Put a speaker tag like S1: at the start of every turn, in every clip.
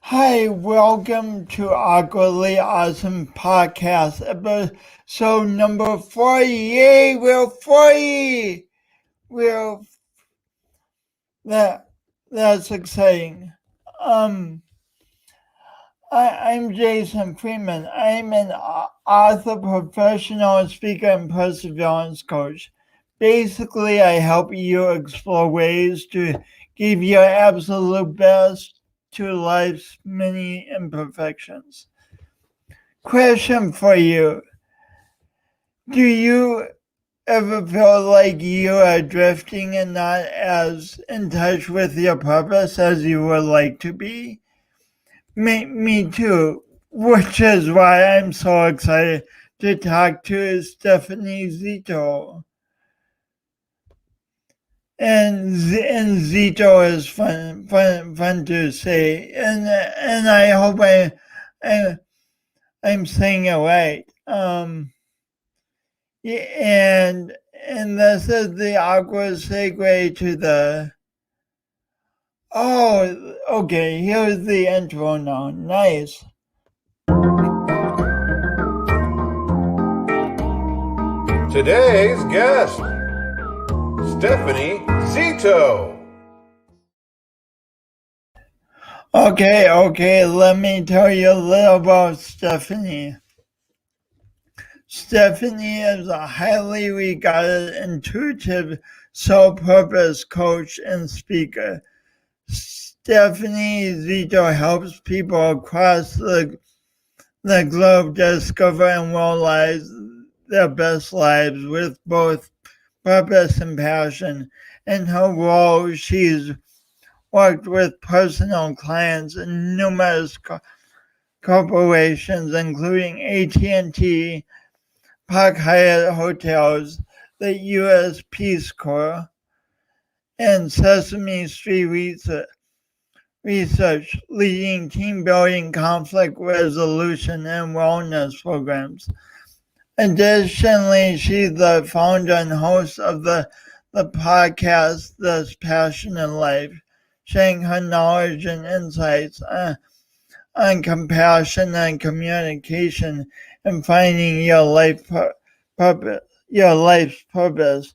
S1: Hi, welcome to Awkwardly Awesome Podcast, episode number 40. Yay, we're 40! We're, that's exciting. Um, I'm Jason Freeman. I'm an author, professional speaker, and perseverance coach. Basically, I help you explore ways to give your absolute best to life's many imperfections. Question for you. Do you ever feel like you are drifting and not as in touch with your purpose as you would like to be? Me too, which is why I'm so excited to talk to Stephanie Zito. And Zito is fun to say, and I hope I I'm saying it right. Yeah, and this is the awkward segue to the. Oh, okay. Here's the intro now. Nice.
S2: Today's guest, Stephanie Zito.
S1: Okay. Let me tell you a little about Stephanie. Stephanie is a highly regarded, intuitive soul-purpose coach and speaker. Stephanie Zito helps people across the globe discover and realize their best lives with both purpose and passion. In her role, she's worked with personal clients in numerous corporations, including AT&T, Hyatt Hotels, the U.S. Peace Corps, and Sesame Street Research, leading team building, conflict resolution, and wellness programs. Additionally, she's the founder and host of the podcast This Passionate Life, sharing her knowledge and insights on compassion and communication and finding your life's purpose.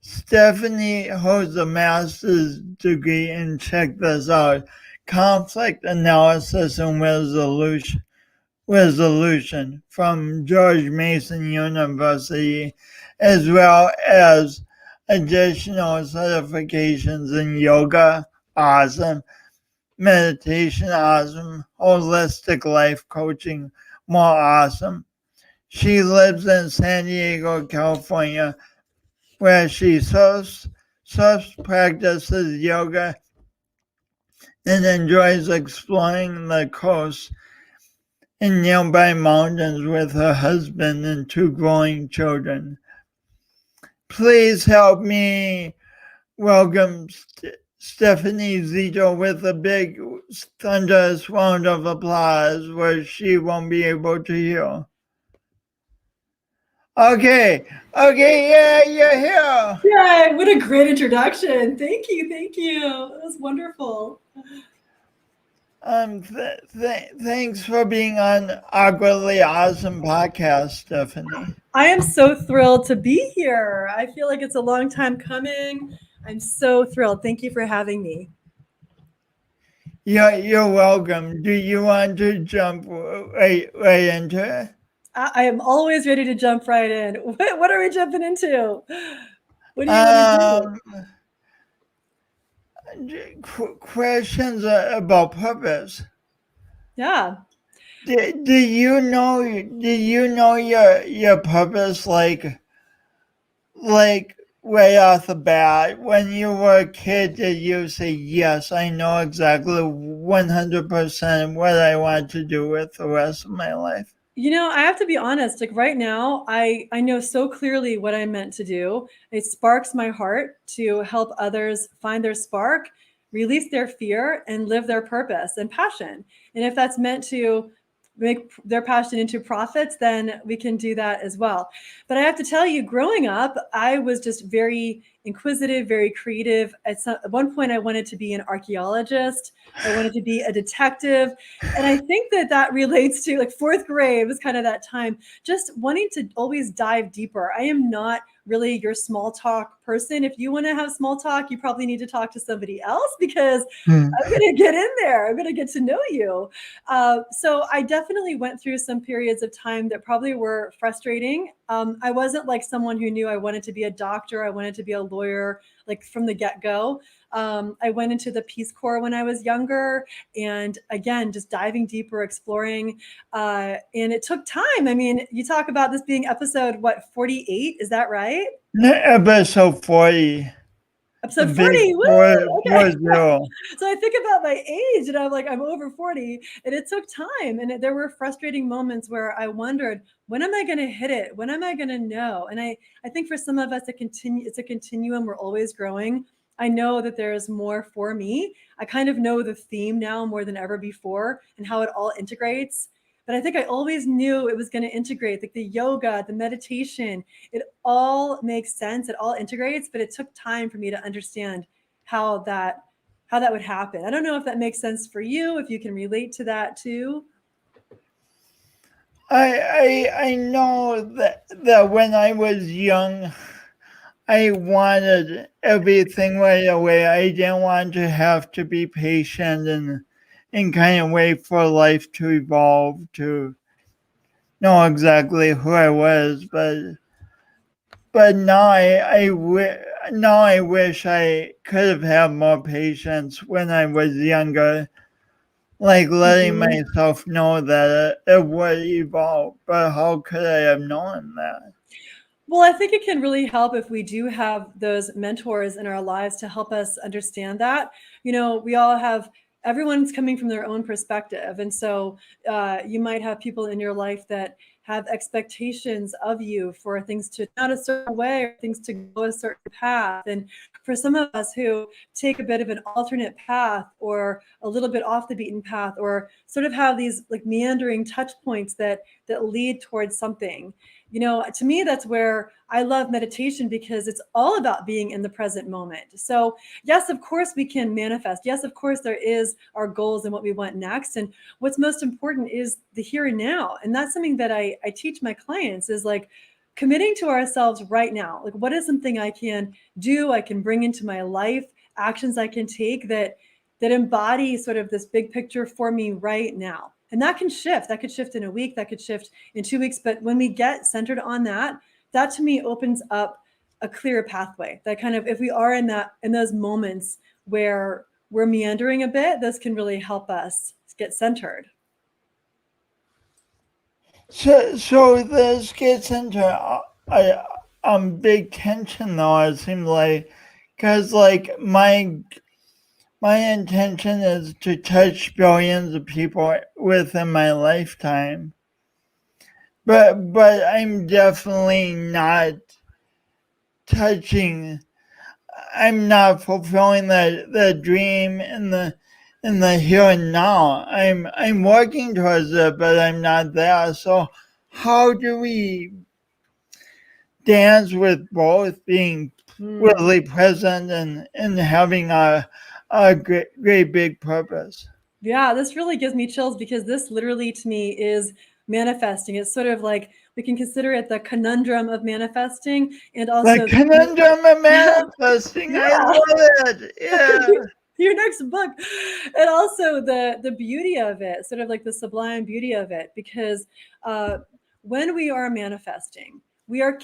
S1: Stephanie holds a master's degree in, check this out, conflict analysis and resolution from George Mason University, as well as additional certifications in yoga, awesome, meditation, awesome, holistic life coaching, more awesome. She lives in San Diego, California, where she practices yoga and enjoys exploring the coast in nearby mountains with her husband and two growing children. Please help me welcome Stephanie Zito with a big thunderous round of applause where she won't be able to hear. Okay, yeah, you're here.
S3: Yeah, what a great introduction. Thank you. That was wonderful.
S1: Thanks for being on Awkwardly Awesome Podcast, Stephanie.
S3: I am so thrilled to be here. I feel like it's a long time coming. I'm so thrilled. Thank you for having me.
S1: You're welcome. Do you want to jump right into it?
S3: I am always ready to jump right in. What are we jumping into? What do you want to do?
S1: Questions about purpose.
S3: Yeah.
S1: Do you know your purpose like right off the bat when you were a kid? Did you say, yes, I know exactly 100% what I want to do with the rest of my life?
S3: You know, I have to be honest, like right now, I know so clearly what I'm meant to do. It sparks my heart to help others find their spark, release their fear, and live their purpose and passion. And if that's meant to make their passion into profits, then we can do that as well. But I have to tell you, growing up, I was just very inquisitive, very creative. At one point, I wanted to be an archaeologist. I wanted to be a detective. And I think that relates to like fourth grade was kind of that time, just wanting to always dive deeper. I am not really your small talk person. If you want to have small talk, you probably need to talk to somebody else because I'm going to get in there. I'm going to get to know you. So I definitely went through some periods of time that probably were frustrating. I wasn't like someone who knew I wanted to be a doctor. I wanted to be a lawyer, like from the get-go. I went into the Peace Corps when I was younger, and again, just diving deeper, exploring. And it took time. I mean, you talk about this being episode, 48? Is that right?
S1: Episode 40.
S3: Episode
S1: The big
S3: 40. Woo! Okay.
S1: 40.
S3: So I think about my age and I'm like, I'm over 40, and it took time. And there were frustrating moments where I wondered, when am I going to hit it? When am I going to know? And I think for some of us, it's a continuum. We're always growing. I know that there is more for me. I kind of know the theme now more than ever before and how it all integrates. But I think I always knew it was going to integrate, like the yoga, the meditation. It all makes sense. It all integrates, but it took time for me to understand how that would happen. I don't know if that makes sense for you, if you can relate to that too.
S1: I know that when I was young, I wanted everything right away. I didn't want to have to be patient and kind of wait for life to evolve to know exactly who I was. But now now I wish I could have had more patience when I was younger, like letting myself know that it would evolve. But how could I have known that?
S3: Well, I think it can really help if we do have those mentors in our lives to help us understand that. You know, everyone's coming from their own perspective. And so you might have people in your life that have expectations of you for things to not a certain way or things to go a certain path. And for some of us who take a bit of an alternate path or a little bit off the beaten path or sort of have these like meandering touch points that lead towards something. You know, to me, that's where I love meditation because it's all about being in the present moment. So yes, of course we can manifest. Yes, of course there is our goals and what we want next. And what's most important is the here and now. And that's something that I teach my clients is like committing to ourselves right now. Like what is something I can do, I can bring into my life, actions I can take that embody sort of this big picture for me right now. And that can shift. That could shift in a week. That could shift in 2 weeks. But when we get centered on that, that to me opens up a clearer pathway. That kind of, if we are in those moments where we're meandering a bit, those can really help us get centered.
S1: So this gets into big tension though. It seems like because like my intention is to touch billions of people within my lifetime. But I'm definitely not touching. I'm not fulfilling the dream in the here and now. I'm working towards it, but I'm not there. So how do we dance with both being really present and having a great big purpose?
S3: Yeah, this really gives me chills because this literally to me is manifesting. It's sort of like we can consider it the conundrum of manifesting and also
S1: The conundrum of manifesting.
S3: Yeah.
S1: I love it. Yeah.
S3: Your next book. And also the beauty of it, sort of like the sublime beauty of it, because when we are manifesting, we are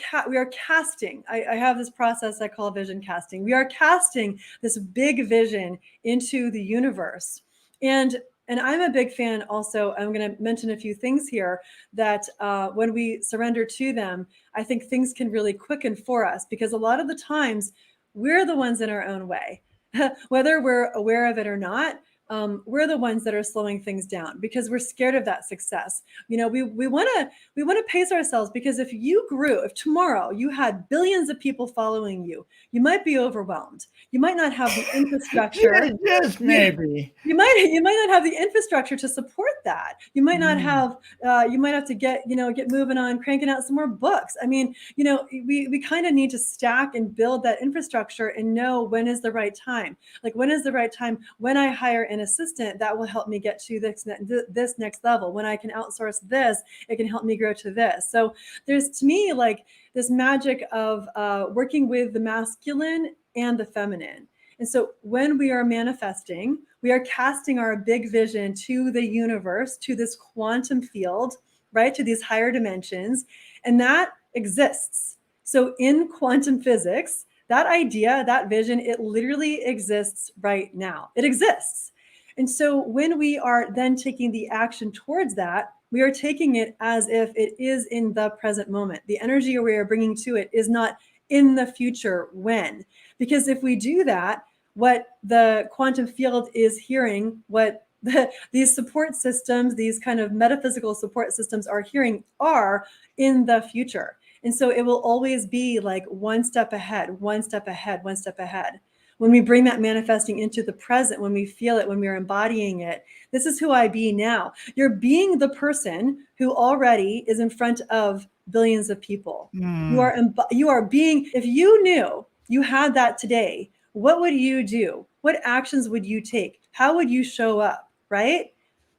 S3: casting. I have this process I call vision casting. We are casting this big vision into the universe. And I'm a big fan also, I'm going to mention a few things here that when we surrender to them, I think things can really quicken for us because a lot of the times we're the ones in our own way. Whether we're aware of it or not, we're the ones that are slowing things down because we're scared of that success. You know, we want to pace ourselves because if tomorrow you had billions of people following you, you might be overwhelmed. You might not have the infrastructure.
S1: Yes, maybe.
S3: You might not have the infrastructure to support that. You might not have, you might have to get moving on cranking out some more books. I mean, we kind of need to stack and build that infrastructure and know when is the right time. Like, when is the right time when I hire an assistant that will help me get to this next level. When I can outsource this, it can help me grow to this. So there's, to me, like this magic of working with the masculine and the feminine. And so when we are manifesting, we are casting our big vision to the universe, to this quantum field, right? To these higher dimensions. And that exists. So in quantum physics, that idea, that vision, it literally exists right now. It exists. And so when we are then taking the action towards that, we are taking it as if it is in the present moment. The energy we are bringing to it is not in the future when. Because if we do that, what the quantum field is hearing, what these support systems, these kind of metaphysical support systems are hearing are in the future. And so it will always be like one step ahead, one step ahead, one step ahead. When we bring that manifesting into the present, when we feel it, when we're embodying it, this is who I be now. You're being the person who already is in front of billions of people. You are being, if you knew you had that today, what would you do? What actions would you take? How would you show up, right?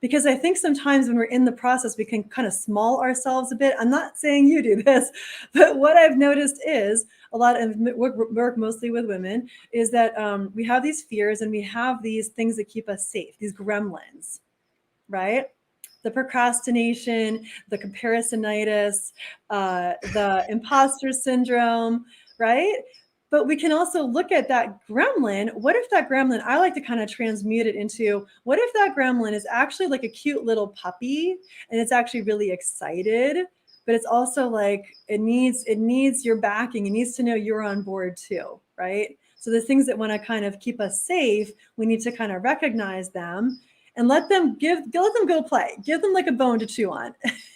S3: Because I think sometimes when we're in the process, we can kind of small ourselves a bit. I'm not saying you do this, but what I've noticed is a lot of work mostly with women is that we have these fears and we have these things that keep us safe, these gremlins, right? The procrastination, the comparisonitis, the imposter syndrome, right? But we can also look at that gremlin. What if that gremlin, I like to kind of transmute it into, what if that gremlin is actually like a cute little puppy and it's actually really excited, but it's also like, it needs your backing. It needs to know you're on board too, right? So the things that want to kind of keep us safe, we need to kind of recognize them and let them go play. Give them like a bone to chew on.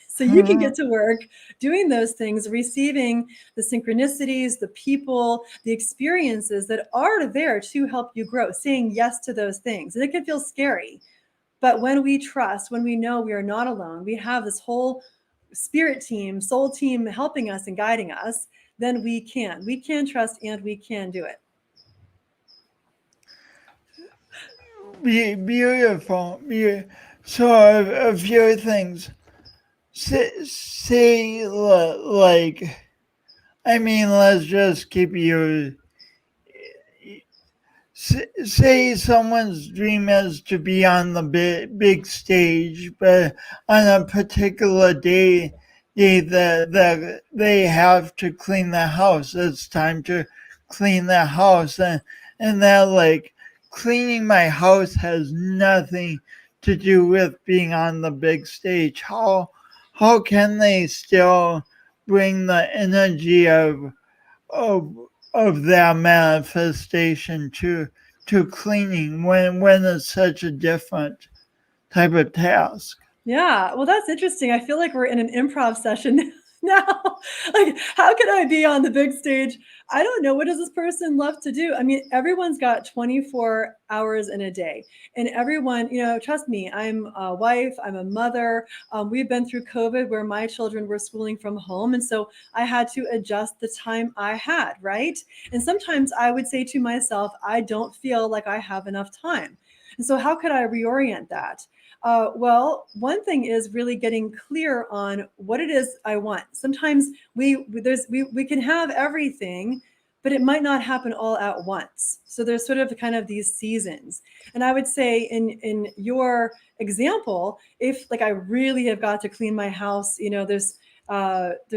S3: So you can get to work doing those things, receiving the synchronicities, the people, the experiences that are there to help you grow, saying yes to those things. And it can feel scary. But when we trust, when we know we are not alone, we have this whole spirit team, soul team helping us and guiding us, then we can trust and we can do it.
S1: Beautiful. So a few things. Say like, I mean, let's just keep you. Say someone's dream is to be on the big stage, but on a particular day, that they have to clean the house. It's time to clean the house, and that like cleaning my house has nothing to do with being on the big stage. How can they still bring the energy of of their manifestation to cleaning when it's such a different type of task?
S3: Yeah, well, that's interesting. I feel like we're in an improv session now. Like, how can I be on the big stage? I don't know. What does this person love to do? I mean, everyone's got 24 hours in a day, and everyone, trust me, I'm a wife, I'm a mother. We've been through COVID where my children were schooling from home. And so I had to adjust the time I had, right? And sometimes I would say to myself, I don't feel like I have enough time. And so how could I reorient that? Well, one thing is really getting clear on what it is I want. Sometimes we can have everything, but it might not happen all at once. So there's sort of kind of these seasons. And I would say in your example, if like I really have got to clean my house, there's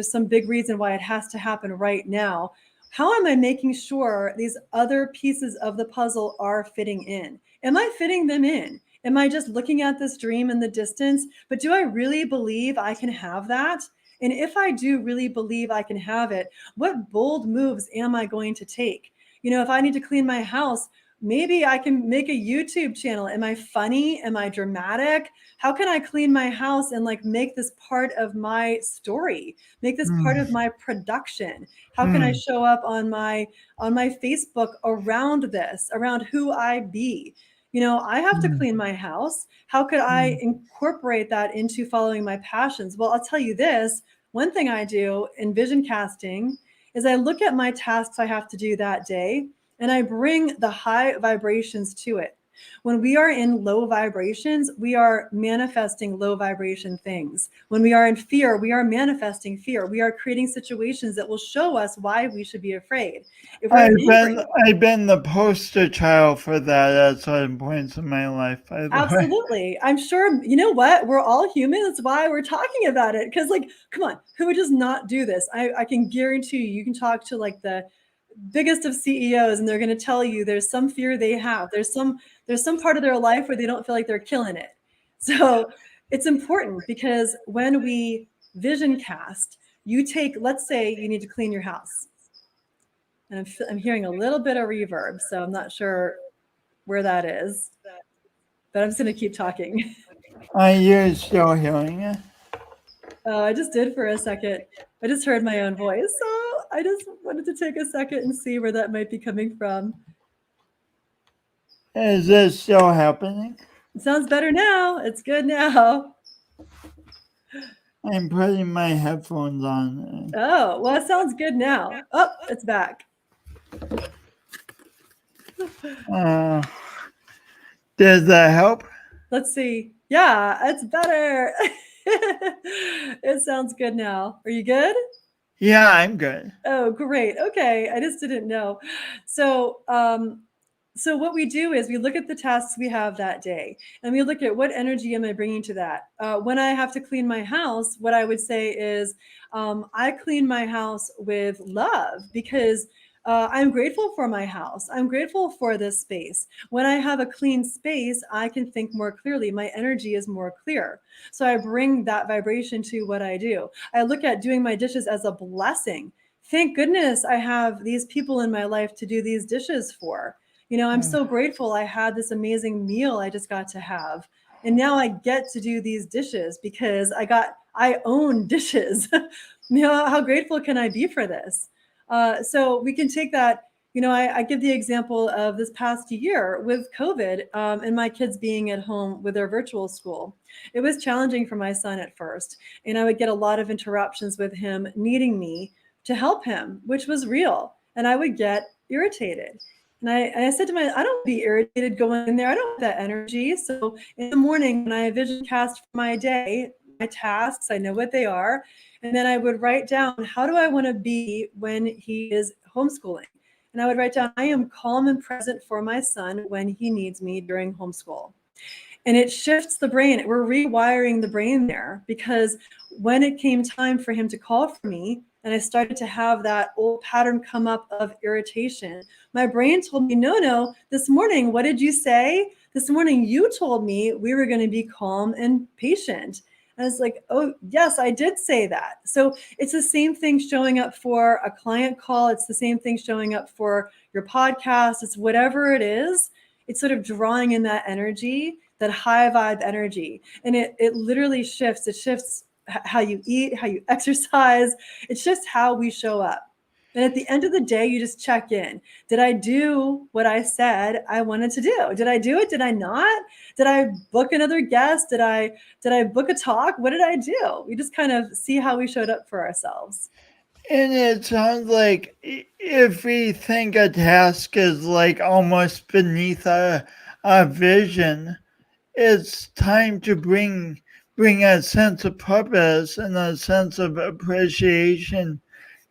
S3: some big reason why it has to happen right now. How am I making sure these other pieces of the puzzle are fitting in? Am I fitting them in? Am I just looking at this dream in the distance? But do I really believe I can have that? And if I do really believe I can have it, what bold moves am I going to take? If I need to clean my house, maybe I can make a YouTube channel. Am I funny? Am I dramatic? How can I clean my house and like make this part of my story? Make this part of my production? How can I show up on my Facebook around this, around who I be? I have to clean my house. How could I incorporate that into following my passions? Well, I'll tell you this. One thing I do in vision casting is I look at my tasks I have to do that day and I bring the high vibrations to it. When we are in low vibrations, we are manifesting low vibration things. When we are in fear, we are manifesting fear. We are creating situations that will show us why we should be afraid. If we're angry,
S1: I've been the poster child for that at certain points in my life, by the way.
S3: absolutely. I'm sure, you know what? We're all human. That's why we're talking about it. Because, like, come on, who does not do this? I can guarantee you can talk to like the biggest of CEOs and they're going to tell you there's some fear they have. There's some part of their life where they don't feel like they're killing it. So it's important because when we vision cast, let's say you need to clean your house. And I'm hearing a little bit of reverb, so I'm not sure where that is, but I'm just going to keep talking.
S1: Are you still hearing it?
S3: Oh, I just did for a second. I just heard my own voice. So I just wanted to take a second and see where that might be coming from.
S1: Is this still happening?
S3: It sounds better now. It's good now.
S1: I'm putting my headphones on.
S3: Oh, well, it sounds good now. Oh, it's back.
S1: Does that help?
S3: Let's see. Yeah, it's better. It sounds good now. Are you good?
S1: Yeah, I'm good.
S3: Oh, great. Okay. I just didn't know. So, so what we do is we look at the tasks we have that day and we look at what energy am I bringing to that. When I have to clean my house, what I would say is I clean my house with love because I'm grateful for my house. I'm grateful for this space. When I have a clean space, I can think more clearly. My energy is more clear. So I bring that vibration to what I do. I look at doing my dishes as a blessing. Thank goodness I have these people in my life to do these dishes for. I'm so grateful I had this amazing meal I just got to have. And now I get to do these dishes because I own dishes. How grateful can I be for this? So we can take that, I give the example of this past year with COVID and my kids being at home with their virtual school. It was challenging for my son at first. And I would get a lot of interruptions with him needing me to help him, which was real. And I would get irritated. And I said to I don't be irritated going in there. I don't have that energy. So in the morning, when I vision cast for my day, my tasks, I know what they are. And then I would write down, how do I want to be when he is homeschooling? And I would write down, I am calm and present for my son when he needs me during homeschool. And it shifts the brain. We're rewiring the brain there because when it came time for him to call for me, and I started to have that old pattern come up of irritation, my brain told me, no, this morning, what did you say? This morning, you told me we were going to be calm and patient. And I was like, oh, yes, I did say that. So it's the same thing showing up for a client call. It's the same thing showing up for your podcast. It's whatever it is. It's sort of drawing in that energy, that high vibe energy. And it literally shifts. It shifts how you eat, how you exercise. It's just how we show up. And at the end of the day, you just check in. Did I do what I said I wanted to do? Did I do it? Did I not? Did I book another guest? Did I book a talk? What did I do? We just kind of see how we showed up for ourselves.
S1: And it sounds like if we think a task is like almost beneath our vision, it's time to bring a sense of purpose and a sense of appreciation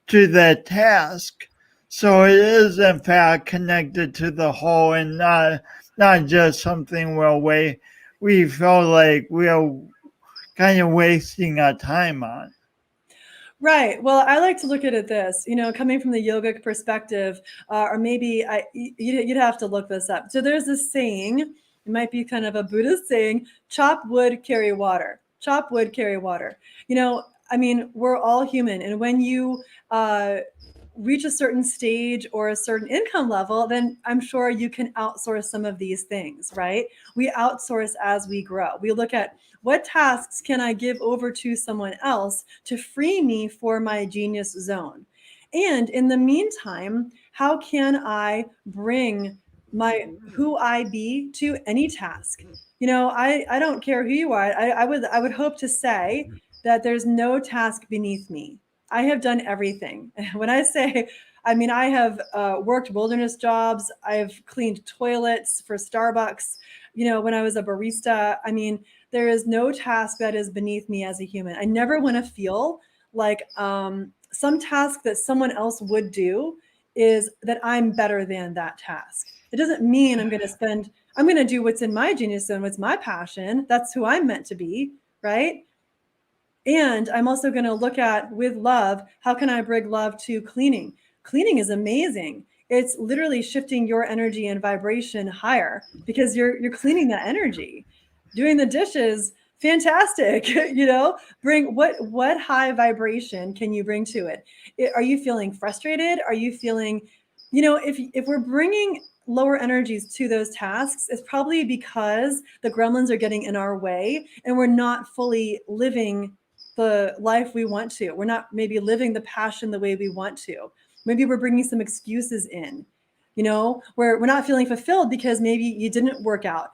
S1: to that task. So it is in fact connected to the whole and not just something we feel like we're kind of wasting our time on.
S3: Right. Well, I like to look at it this, coming from the yogic perspective, or maybe you'd have to look this up. So there's this saying, it might be kind of a Buddhist saying, chop wood, carry water. Chop wood, carry water. We're all human. And when you reach a certain stage or a certain income level, then I'm sure you can outsource some of these things, right? We outsource as we grow. We look at what tasks can I give over to someone else to free me for my genius zone? And in the meantime, how can I bring who I be to any task. I don't care who you are. I would hope to say that there's no task beneath me. I have done everything. When I say, I mean, I have worked wilderness jobs. I've cleaned toilets for Starbucks. When I was a barista, I mean, there is no task that is beneath me as a human. I never want to feel like some task that someone else would do is that I'm better than that task. It doesn't mean I'm going to do what's in my genius and what's my passion. That's who I'm meant to be, right? And I'm also going to look at, with love, how can I bring love to cleaning? Cleaning is amazing. It's literally shifting your energy and vibration higher because you're cleaning that energy. Doing the dishes, fantastic. Bring what high vibration can you bring to it? Are you feeling frustrated? Are you feeling, if we're bringing lower energies to those tasks, it's probably because the gremlins are getting in our way and we're not fully living the life we want to. We're not maybe living the passion the way we want to. Maybe we're bringing some excuses in, where we're not feeling fulfilled because maybe you didn't work out,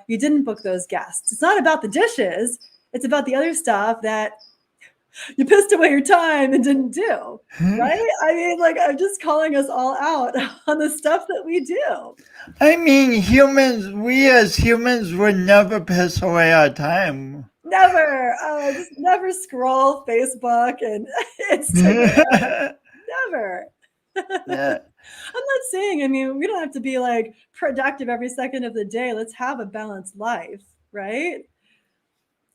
S3: you didn't book those guests. It's not about the dishes. It's about the other stuff that you pissed away your time and didn't do. Right? I mean, like, I'm just calling us all out on the stuff that we do.
S1: I mean, we as humans would never piss away our time.
S3: Never. Just never scroll Facebook and Instagram. Never.
S1: Yeah.
S3: I'm not saying, I mean, we don't have to be like productive every second of the day. Let's have a balanced life, right?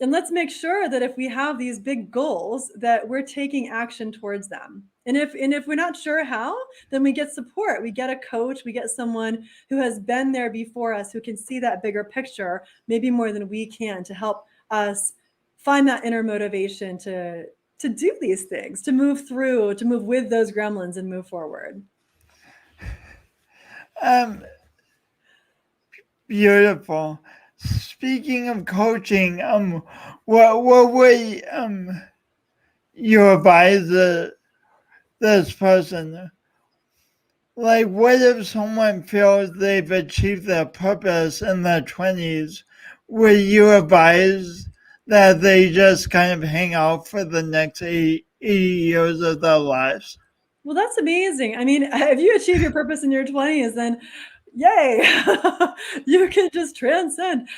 S3: And let's make sure that if we have these big goals, that we're taking action towards them. And if we're not sure how, then we get support. We get a coach, we get someone who has been there before us, who can see that bigger picture, maybe more than we can, to help us find that inner motivation to do these things, to move with those gremlins and move forward.
S1: Beautiful. Speaking of coaching, what would you advise this person? Like, what if someone feels they've achieved their purpose in their 20s? Would you advise that they just kind of hang out for the next 80 years of their lives?
S3: Well, that's amazing. I mean, if you achieve your purpose in your 20s, then yay, you can just transcend.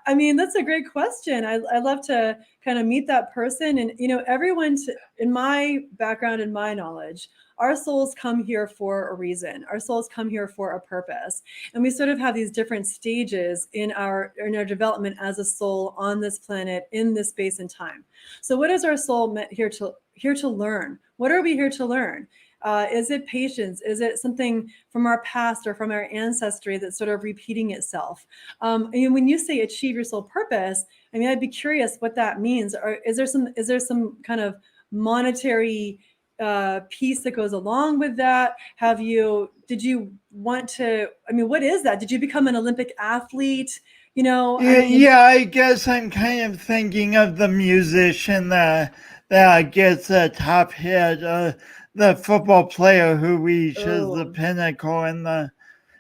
S3: I mean, that's a great question. I love to kind of meet that person. And, everyone, in my background and my knowledge, our souls come here for a reason. Our souls come here for a purpose. And we sort of have these different stages in our development as a soul on this planet, in this space and time. So what is our soul meant here to learn? What are we here to learn? Is it patience? Is it something from our past or from our ancestry that's sort of repeating itself? And when you say achieve your soul purpose, I mean, I'd be curious what that means. Or is there some kind of monetary piece that goes along with that? Did you want to, I mean, what is that? Did you become an Olympic athlete?
S1: I guess I'm kind of thinking of the musician that gets a top hit, the football player who reaches the pinnacle in the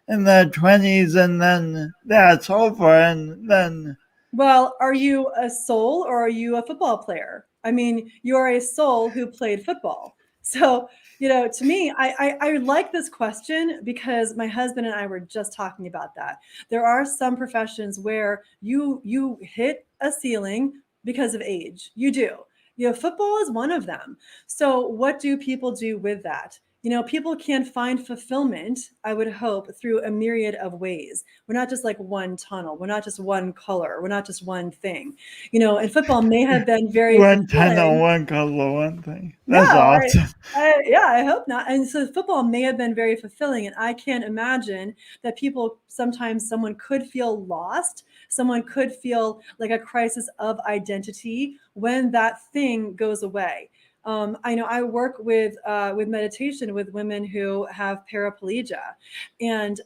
S1: 20s, and then that's over, and then.
S3: Well, are you a soul or are you a football player? I mean, you are a soul who played football. So, to me, I like this question because my husband and I were just talking about that. There are some professions where you hit a ceiling because of age. You do. Football is one of them. So what do people do with that? People can find fulfillment, I would hope, through a myriad of ways. We're not just like one tunnel. We're not just one color. We're not just one thing. And football may have been very
S1: one
S3: fulfilling.
S1: tunnel, one color, one thing. That's awesome.
S3: I hope not. And so football may have been very fulfilling. And I can't imagine that someone could feel lost. Someone could feel like a crisis of identity when that thing goes away. I know I work with meditation with women who have paraplegia, and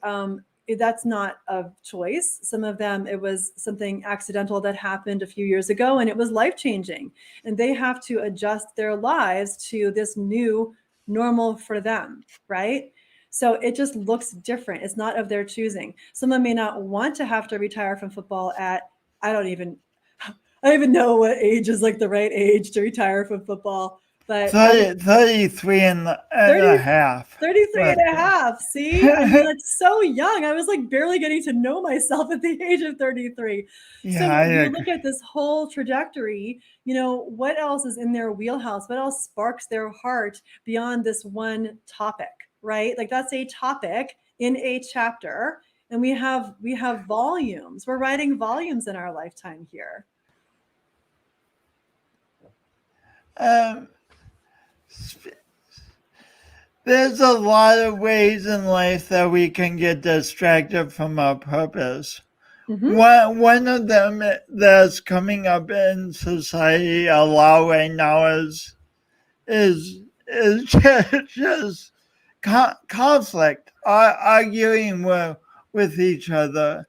S3: that's not a choice. Some of them, it was something accidental that happened a few years ago, and it was life-changing. And they have to adjust their lives to this new normal for them, right? So it just looks different. It's not of their choosing. Someone may not want to have to retire from football at, I don't even I don't even know what age is like the right age to retire from football, but I was
S1: 33 and
S3: 30,
S1: a half.
S3: 33 and
S1: Let's
S3: a half. See, I mean,
S1: say.
S3: that's so young. I was like barely getting to know myself at the age of 33.
S1: Yeah,
S3: So
S1: I
S3: if you
S1: agree.
S3: look at this whole trajectory, what else is in their wheelhouse? What else sparks their heart beyond this one topic, right? Like that's a topic in a chapter. And we have volumes. We're writing volumes in our lifetime here.
S1: Um, there's a lot of ways in life that we can get distracted from our purpose.
S3: Hmm.
S1: One of them that's coming up in society a lot right now is just conflict, arguing with each other.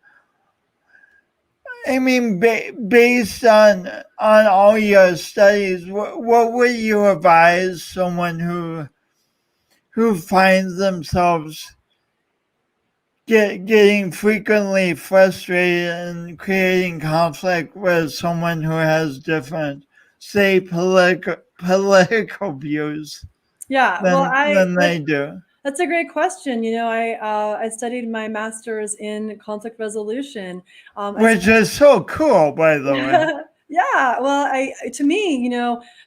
S1: I mean, based on all your studies, what would you advise someone who finds themselves getting frequently frustrated and creating conflict with someone who has different, say, political views
S3: Yeah, well,
S1: than they do,
S3: that's a great question. I studied my master's in conflict resolution. I
S1: which is so cool, by the way.
S3: Yeah, well, I to me,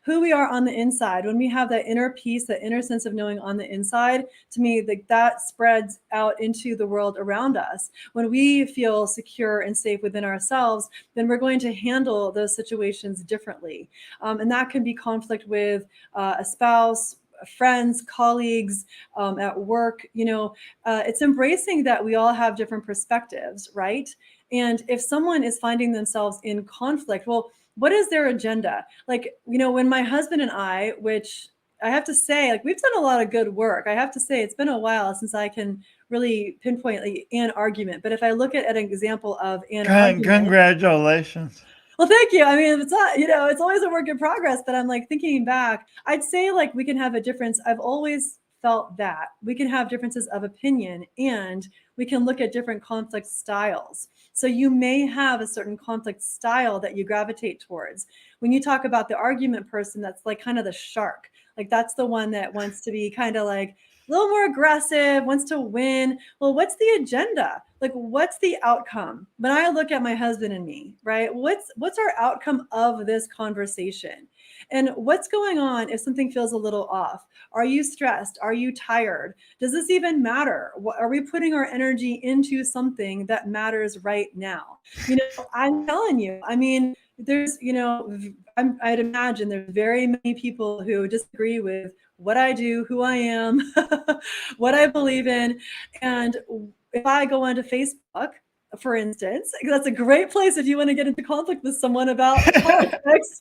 S3: who we are on the inside, when we have that inner peace, that inner sense of knowing on the inside, to me, like that spreads out into the world around us. When we feel secure and safe within ourselves, then we're going to handle those situations differently. And that can be conflict with a spouse, friends, colleagues, at work. It's embracing that we all have different perspectives, right? And if someone is finding themselves in conflict, well, what is their agenda? Like, when my husband and I, which I have to say, like, we've done a lot of good work. I have to say, it's been a while since I can really pinpoint like an argument. But if I look at an example of an argument,
S1: Congratulations.
S3: well, thank you. I mean, it's not, it's always a work in progress, but I'm like thinking back, I'd say like we can have a difference. I've always felt that we can have differences of opinion and we can look at different conflict styles. So you may have a certain conflict style that you gravitate towards. When you talk about the argument person, that's like kind of the shark. Like that's the one that wants to be kind of like a little more aggressive, wants to win. Well, what's the agenda? Like, what's the outcome? When I look at my husband and me, right? What's our outcome of this conversation? And what's going on if something feels a little off? Are you stressed? Are you tired? Does this even matter? Are we putting our energy into something that matters right now? I'm telling you, I mean, there's, I'd imagine there's very many people who disagree with what I do, who I am, what I believe in. And if I go onto Facebook, for instance, that's a great place if you want to get into conflict with someone about politics.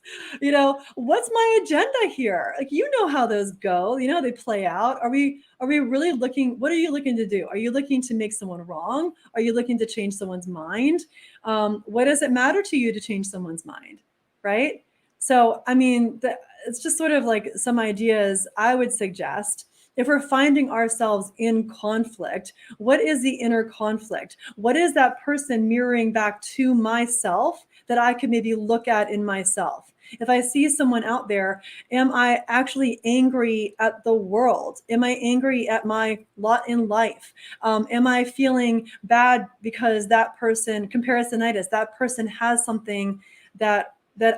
S3: What's my agenda here? Like, how those go. They play out. Are we really looking? What are you looking to do? Are you looking to make someone wrong? Are you looking to change someone's mind? What does it matter to you to change someone's mind? Right. So, I mean, it's just sort of like some ideas I would suggest. If we're finding ourselves in conflict, what is the inner conflict? What is that person mirroring back to myself that I could maybe look at in myself? If I see someone out there, am I actually angry at the world? Am I angry at my lot in life? Am I feeling bad because that person, comparisonitis, that person has something that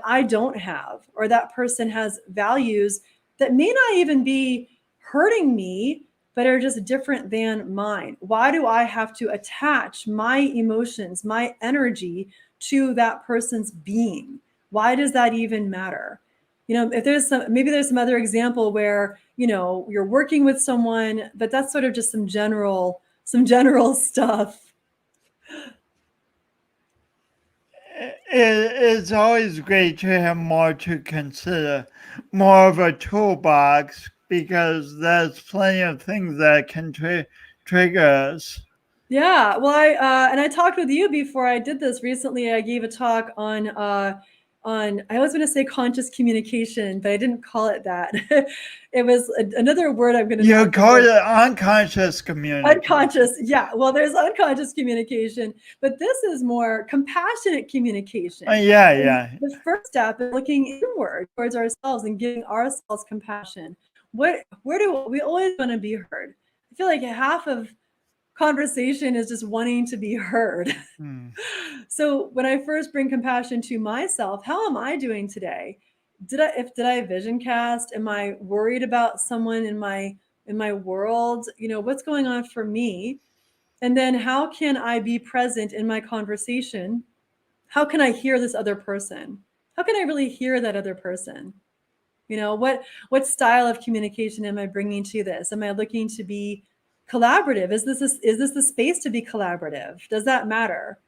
S3: I don't have, or that person has values that may not even be hurting me, but are just different than mine? Why do I have to attach my emotions, my energy to that person's being? Why does that even matter? If maybe there's some other example where, you're working with someone, but that's sort of just some general stuff.
S1: It's always great to have more to consider, more of a toolbox, because there's plenty of things that can trigger us.
S3: Yeah, well, I talked with you before I did this recently. I gave a talk on I always want to say conscious communication, but I didn't call it that. It was another word I'm going to
S1: You
S3: not
S1: call
S3: give.
S1: it unconscious communication.
S3: Unconscious, yeah. Well, there's unconscious communication, but this is more compassionate communication.
S1: Yeah,
S3: And
S1: yeah.
S3: the first step is looking inward towards ourselves and giving ourselves compassion. Where do we always want to be heard? I feel like half of conversation is just wanting to be heard.
S1: Hmm.
S3: So when I first bring compassion to myself, how am I doing today? Did I vision cast? Am I worried about someone in my world? What's going on for me? And then how can I be present in my conversation? How can I hear this other person? How can I really hear that other person? What style of communication am I bringing to this? Am I looking to be collaborative? Is this the space to be collaborative? Does that matter?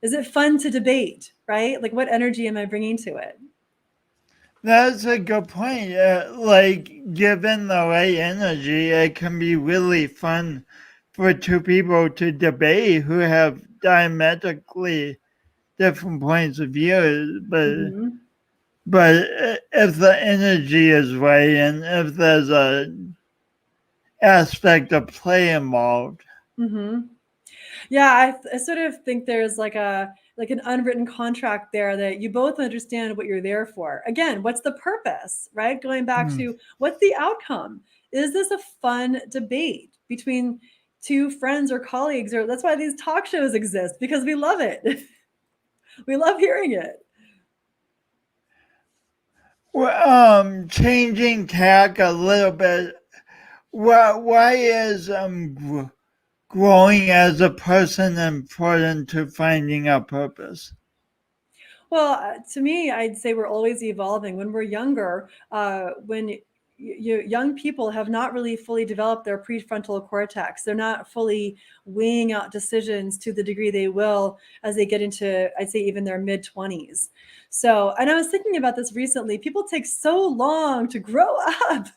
S3: Is it fun to debate, right? Like, what energy am I bringing to it?
S1: That's a good point. Like, given the right energy, it can be really fun for two people to debate who have diametrically different points of view.
S3: Mm-hmm.
S1: But if the energy is right and if there's a aspect of play involved.
S3: Mm-hmm. Yeah, I sort of think there's like an unwritten contract there that you both understand what you're there for. Again, what's the purpose, right? Going back
S1: Hmm.
S3: to what's the outcome? Is this a fun debate between two friends or colleagues? Or that's why these talk shows exist, because we love it. We love hearing it.
S1: Well, changing tack a little bit. Why is growing as a person important to finding a purpose?
S3: Well, to me, I'd say we're always evolving. When we're younger, when young people have not really fully developed their prefrontal cortex, they're not fully weighing out decisions to the degree they will as they get into, I'd say, even their mid 20s. So, and I was thinking about this recently. People take so long to grow up.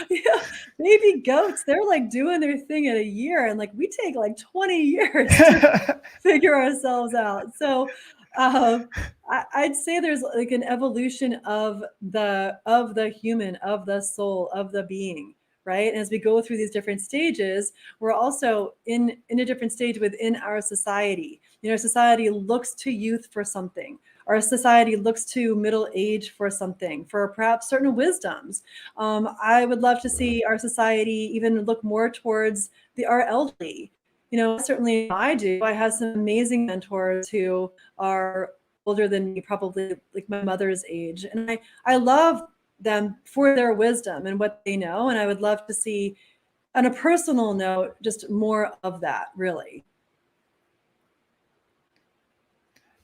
S3: Yeah, baby goats, they're like doing their thing in a year, and like we take like 20 years to figure ourselves out. So I'd say there's like an evolution of the human, of the soul, of the being, right? And as we go through these different stages, we're also in a different stage within our society. Society looks to youth for something. Our society looks to middle age for something, for perhaps certain wisdoms. I would love to see our society even look more towards our elderly. Certainly I do. I have some amazing mentors who are older than me, probably like my mother's age. And I love them for their wisdom and what they know. And I would love to see, on a personal note, just more of that, really.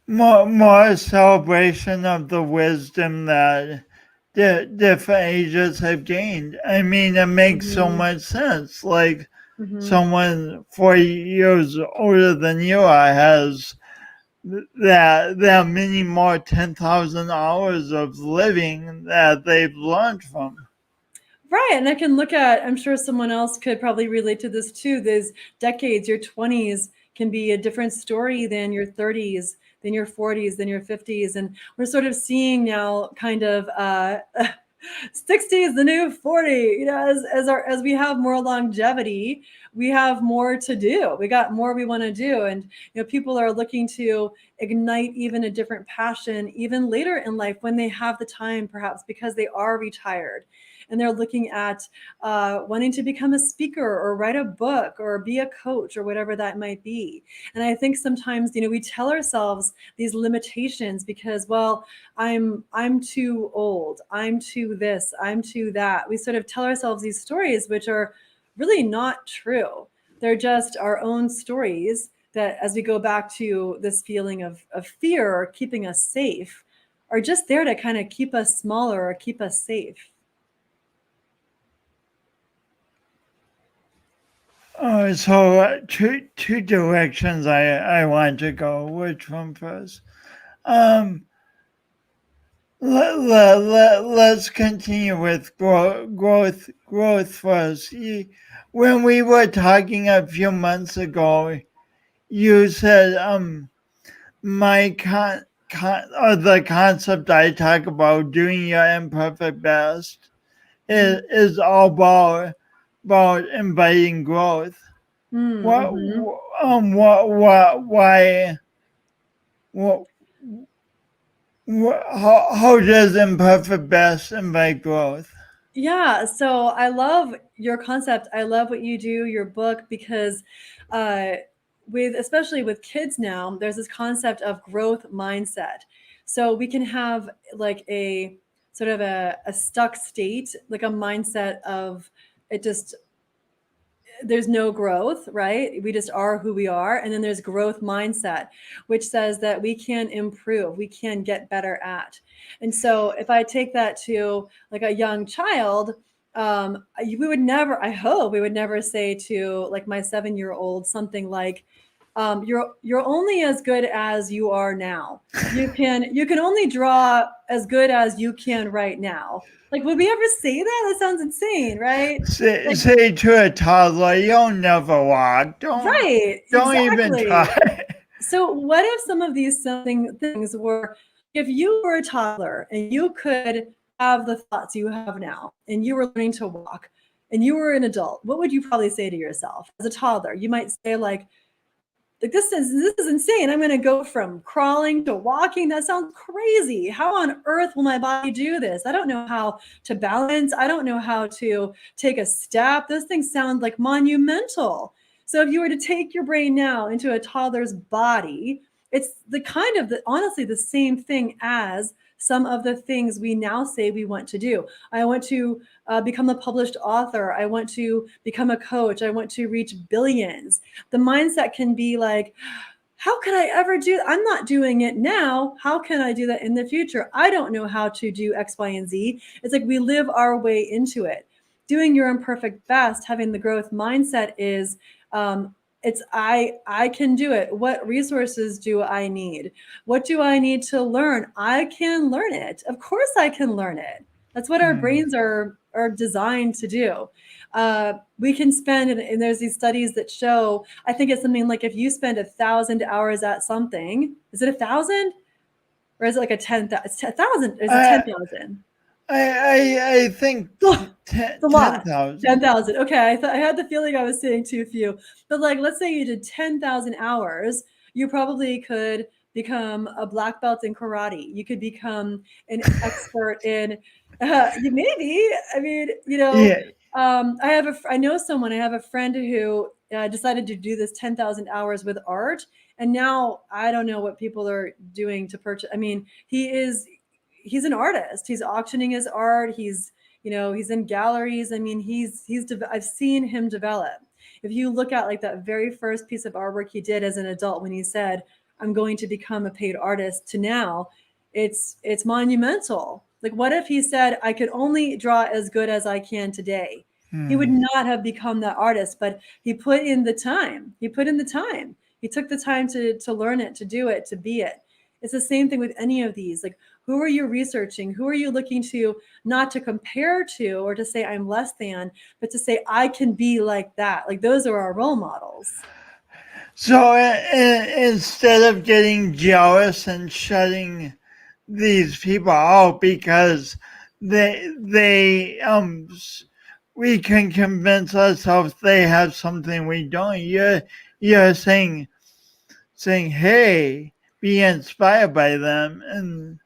S1: More celebration of the wisdom that different ages have gained. I mean, it makes so
S3: Mm-hmm.
S1: much sense. Like,
S3: Mm-hmm.
S1: someone 40 years older than you are has that many more 10,000 hours of living that they've learned from.
S3: Right. And I can look at, I'm sure someone else could probably relate to this too. These decades, your 20s can be a different story than your 30s, than your 40s, than your 50s. And we're sort of seeing now kind of 60 is the new 40. As we have more longevity, we have more to do. We got more we want to do. And people are looking to ignite even a different passion even later in life when they have the time, perhaps because they are retired, and they're looking at wanting to become a speaker or write a book or be a coach or whatever that might be. And I think sometimes we tell ourselves these limitations because, well, I'm too old, I'm too this, I'm too that. We sort of tell ourselves these stories which are really not true. They're just our own stories that, as we go back to this feeling of fear or keeping us safe, are just there to kind of keep us smaller or keep us safe.
S1: So two directions I want to go. Which one first? Um, let's continue with growth first. When we were talking a few months ago, you said my the concept I talk about, doing your imperfect best, is all about inviting growth. What
S3: Mm-hmm.
S1: why what, how does imperfect best invite growth?
S3: Yeah, so I love your concept. I love what you do, your book, because uh, with especially with kids now, there's this concept of growth mindset. So we can have like a sort of a stuck state, like a mindset of it just there's no growth, right? We just are who we are. And then there's growth mindset, which says that we can improve, we can get better at. And so if I take that to like a young child, we would never, I hope we would never say to like my 7-year-old something like, you're only as good as you are now. You can only draw as good as you can right now. Like, would we ever say that? That sounds insane, right? Like,
S1: Say to a toddler, you'll never walk.
S3: right,
S1: Don't even
S3: exactly.
S1: try.
S3: So what if some of these things were, if you were a toddler and you could have the thoughts you have now and you were learning to walk and you were an adult, what would you probably say to yourself as a toddler? You might say like this is insane. I'm going to go from crawling to walking. That sounds crazy. How on earth will my body do this? I don't know how to balance. I don't know how to take a step. Those things sound like monumental. So if you were to take your brain now into a toddler's body, it's honestly the same thing as some of the things we now say we want to do. I want to become a published author. I want to become a coach. I want to reach billions. The mindset can be like, how can I ever do that? I'm not doing it now. How can I do that in the future? I don't know how to do X, Y, and Z. It's like we live our way into it. Doing your imperfect best, having the growth mindset is it's I can do it. What resources do I need? What do I need to learn? I can learn it. Of course I can learn it. That's what our brains are designed to do. We can spend, and there's these studies that show, I think it's something like if you spend 1,000 hours at something, is it 1,000? Or is it like a 10,000? It's 1,000. Is it
S1: I
S3: 10,000?
S1: I think
S3: It's a lot.
S1: 10,000.
S3: 10,000. Okay. I had the feeling I was saying too few. But like, let's say you did 10,000 hours, you probably could become a black belt in karate. You could become an expert in, maybe, I mean,
S1: Yeah,
S3: I know someone, I have a friend who decided to do this 10,000 hours with art. And now I don't know what people are doing to purchase. I mean, he's an artist. He's auctioning his art. He's in galleries. I mean, I've seen him develop. If you look at like that very first piece of artwork he did as an adult when he said, I'm going to become a paid artist, to now, it's monumental. Like, what if he said, I could only draw as good as I can today? He would not have become that artist, but he put in the time. He put in the time. He took the time to learn it, to do it, to be it. It's the same thing with any of these. Like, who are you researching? Who are you looking to, not to compare to or to say I'm less than, but to say I can be like that? Like, those are our role models.
S1: so instead of getting jealous and shutting these people out because we can convince ourselves they have something we don't. You're saying, hey, be inspired by them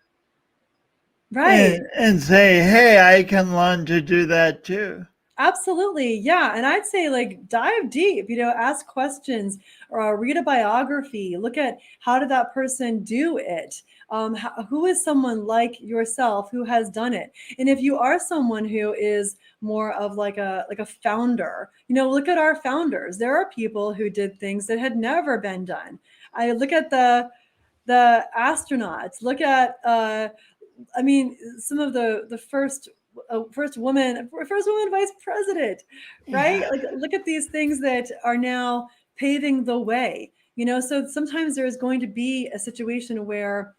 S3: Right.
S1: and say, hey, I can learn to do that too.
S3: Absolutely. Yeah. And I'd say like dive deep, ask questions or read a biography, look at how did that person do it? Who is someone like yourself who has done it? And if you are someone who is more of like a founder, look at our founders. There are people who did things that had never been done. I look at the astronauts, look at I mean, some of the first woman vice president, right?
S1: Yeah.
S3: Like, look at these things that are now paving the way. So sometimes there is going to be a situation where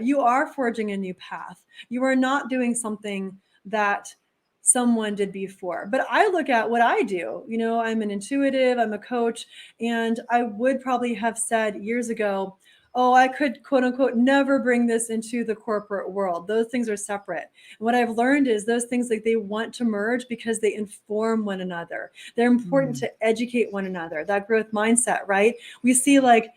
S3: you are forging a new path. You are not doing something that someone did before. But I look at what I do. I'm an intuitive, I'm a coach, and I would probably have said years ago, oh, I could quote unquote never bring this into the corporate world. Those things are separate. And what I've learned is those things, like, they want to merge because they inform one another. They're important
S1: Mm.
S3: to educate one another. That growth mindset, right? We see, like,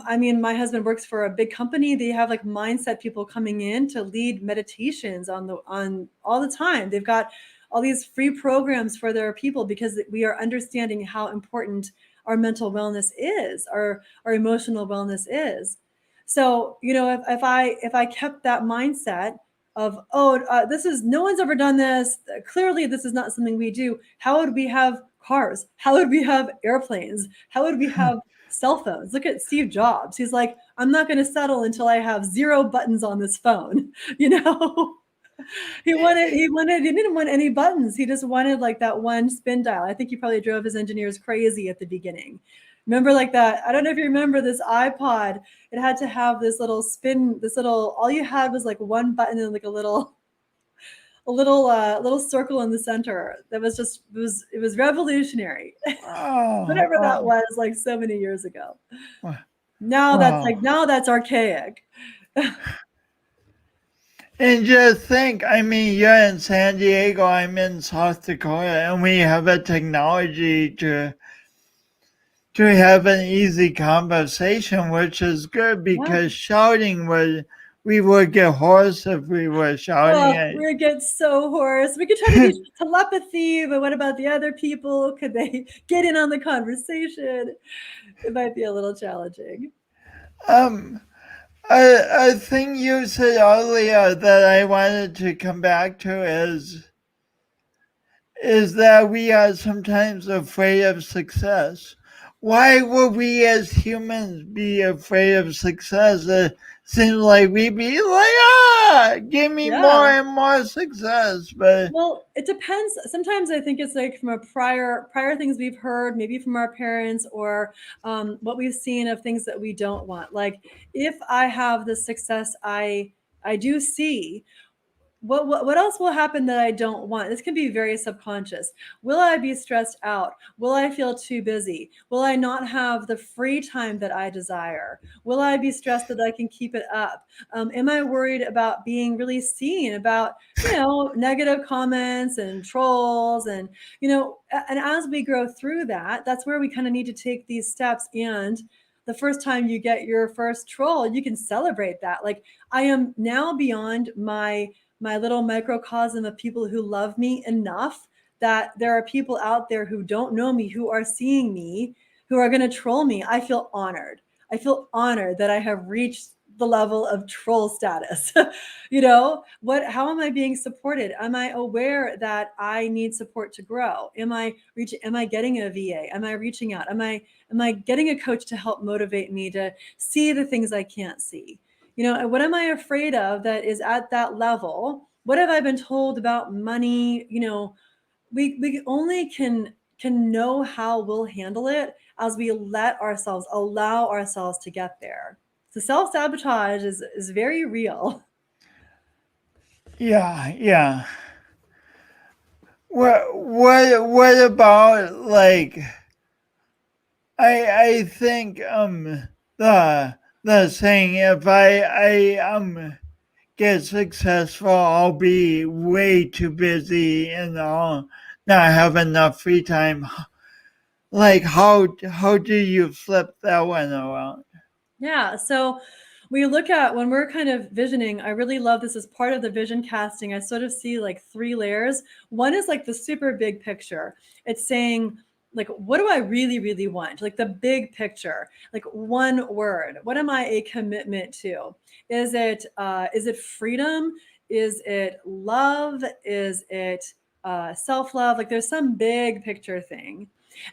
S3: I mean, my husband works for a big company. They have like mindset people coming in to lead meditations on all the time. They've got all these free programs for their people because we are understanding how important our mental wellness is, our emotional wellness is. So, if I kept that mindset of, oh, this is, no one's ever done this, clearly this is not something we do, how would we have cars? How would we have airplanes? How would we have cell phones? Look at Steve Jobs. He's like, I'm not going to settle until I have 0 buttons on this phone. you know he didn't want any buttons. He just wanted like that one spin dial. I think he probably drove his engineers crazy at the beginning. Remember, like, that, I don't know if you remember this iPod. It had to have this little spin, all you had was like one button and like a little circle in the center. That was just, it was revolutionary.
S1: Oh,
S3: Whatever that
S1: oh,
S3: was, like, so many years ago.
S1: wow.
S3: Now that's archaic.
S1: And just think, I mean, you're in San Diego, I'm in South Dakota, and we have a technology to have an easy conversation, which is good
S3: Yeah.
S1: because we would get hoarse if we were shouting
S3: Oh,
S1: at.
S3: we get so hoarse. We could try to do telepathy, but what about the other people? Could they get in on the conversation? It might be a little challenging.
S1: Um, a thing you said earlier that I wanted to come back to is that we are sometimes afraid of success. Why would we as humans be afraid of success? It seems like we'd be like, give me more
S3: Yeah.
S1: and more success. But
S3: Well, it depends. Sometimes I think it's like from a prior things we've heard, maybe from our parents, or what we've seen of things that we don't want. Like, if I have the success I do see, what else will happen that I don't want? This can be very subconscious. Will I be stressed out? Will I feel too busy? Will I not have the free time that I desire? Will I be stressed that I can keep it up? Am I worried about being really seen, about, negative comments and trolls, and and as we grow through that, that's where we kind of need to take these steps. And the first time you get your first troll, you can celebrate that. Like, I am now beyond my little microcosm of people who love me enough that there are people out there who don't know me, who are seeing me, who are going to troll me. I feel honored. I feel honored that I have reached the level of troll status. How am I being supported? Am I aware that I need support to grow? Am I getting a VA? Am I reaching out? Am I getting a coach to help motivate me to see the things I can't see? And what am I afraid of that is at that level? What have I been told about money? We only can know how we'll handle it as we allow ourselves to get there. So self-sabotage is very real.
S1: yeah, yeah. What about, like, I think the saying, if I get successful, I'll be way too busy and I'll not have enough free time. Like, how do you flip that one around?
S3: Yeah. So we look at, when we're kind of visioning, I really love this as part of the vision casting. I sort of see like 3 layers. One is like the super big picture. It's saying, like, what do I really, really want? Like the big picture, like one word. What am I a commitment to? Is it freedom? Is it love? Is it self-love? Like, there's some big picture thing.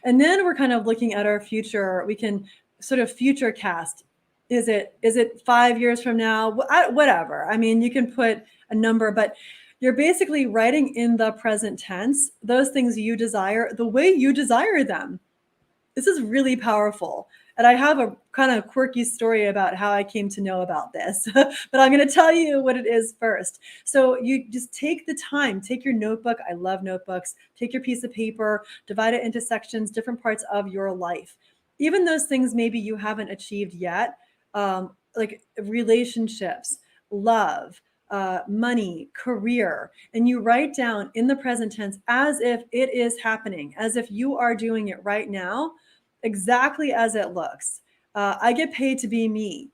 S3: And then we're kind of looking at our future. We can sort of future cast. Is it 5 years from now? Whatever. I mean, you can put a number, but you're basically writing in the present tense those things you desire the way you desire them. This is really powerful. And I have a kind of quirky story about how I came to know about this, but I'm going to tell you what it is first. So you just take the time, take your notebook. I love notebooks. Take your piece of paper, divide it into sections, different parts of your life. Even those things maybe you haven't achieved yet. like relationships, love, money, career, and you write down in the present tense as if it is happening, as if you are doing it right now, exactly as it looks. I get paid to be me.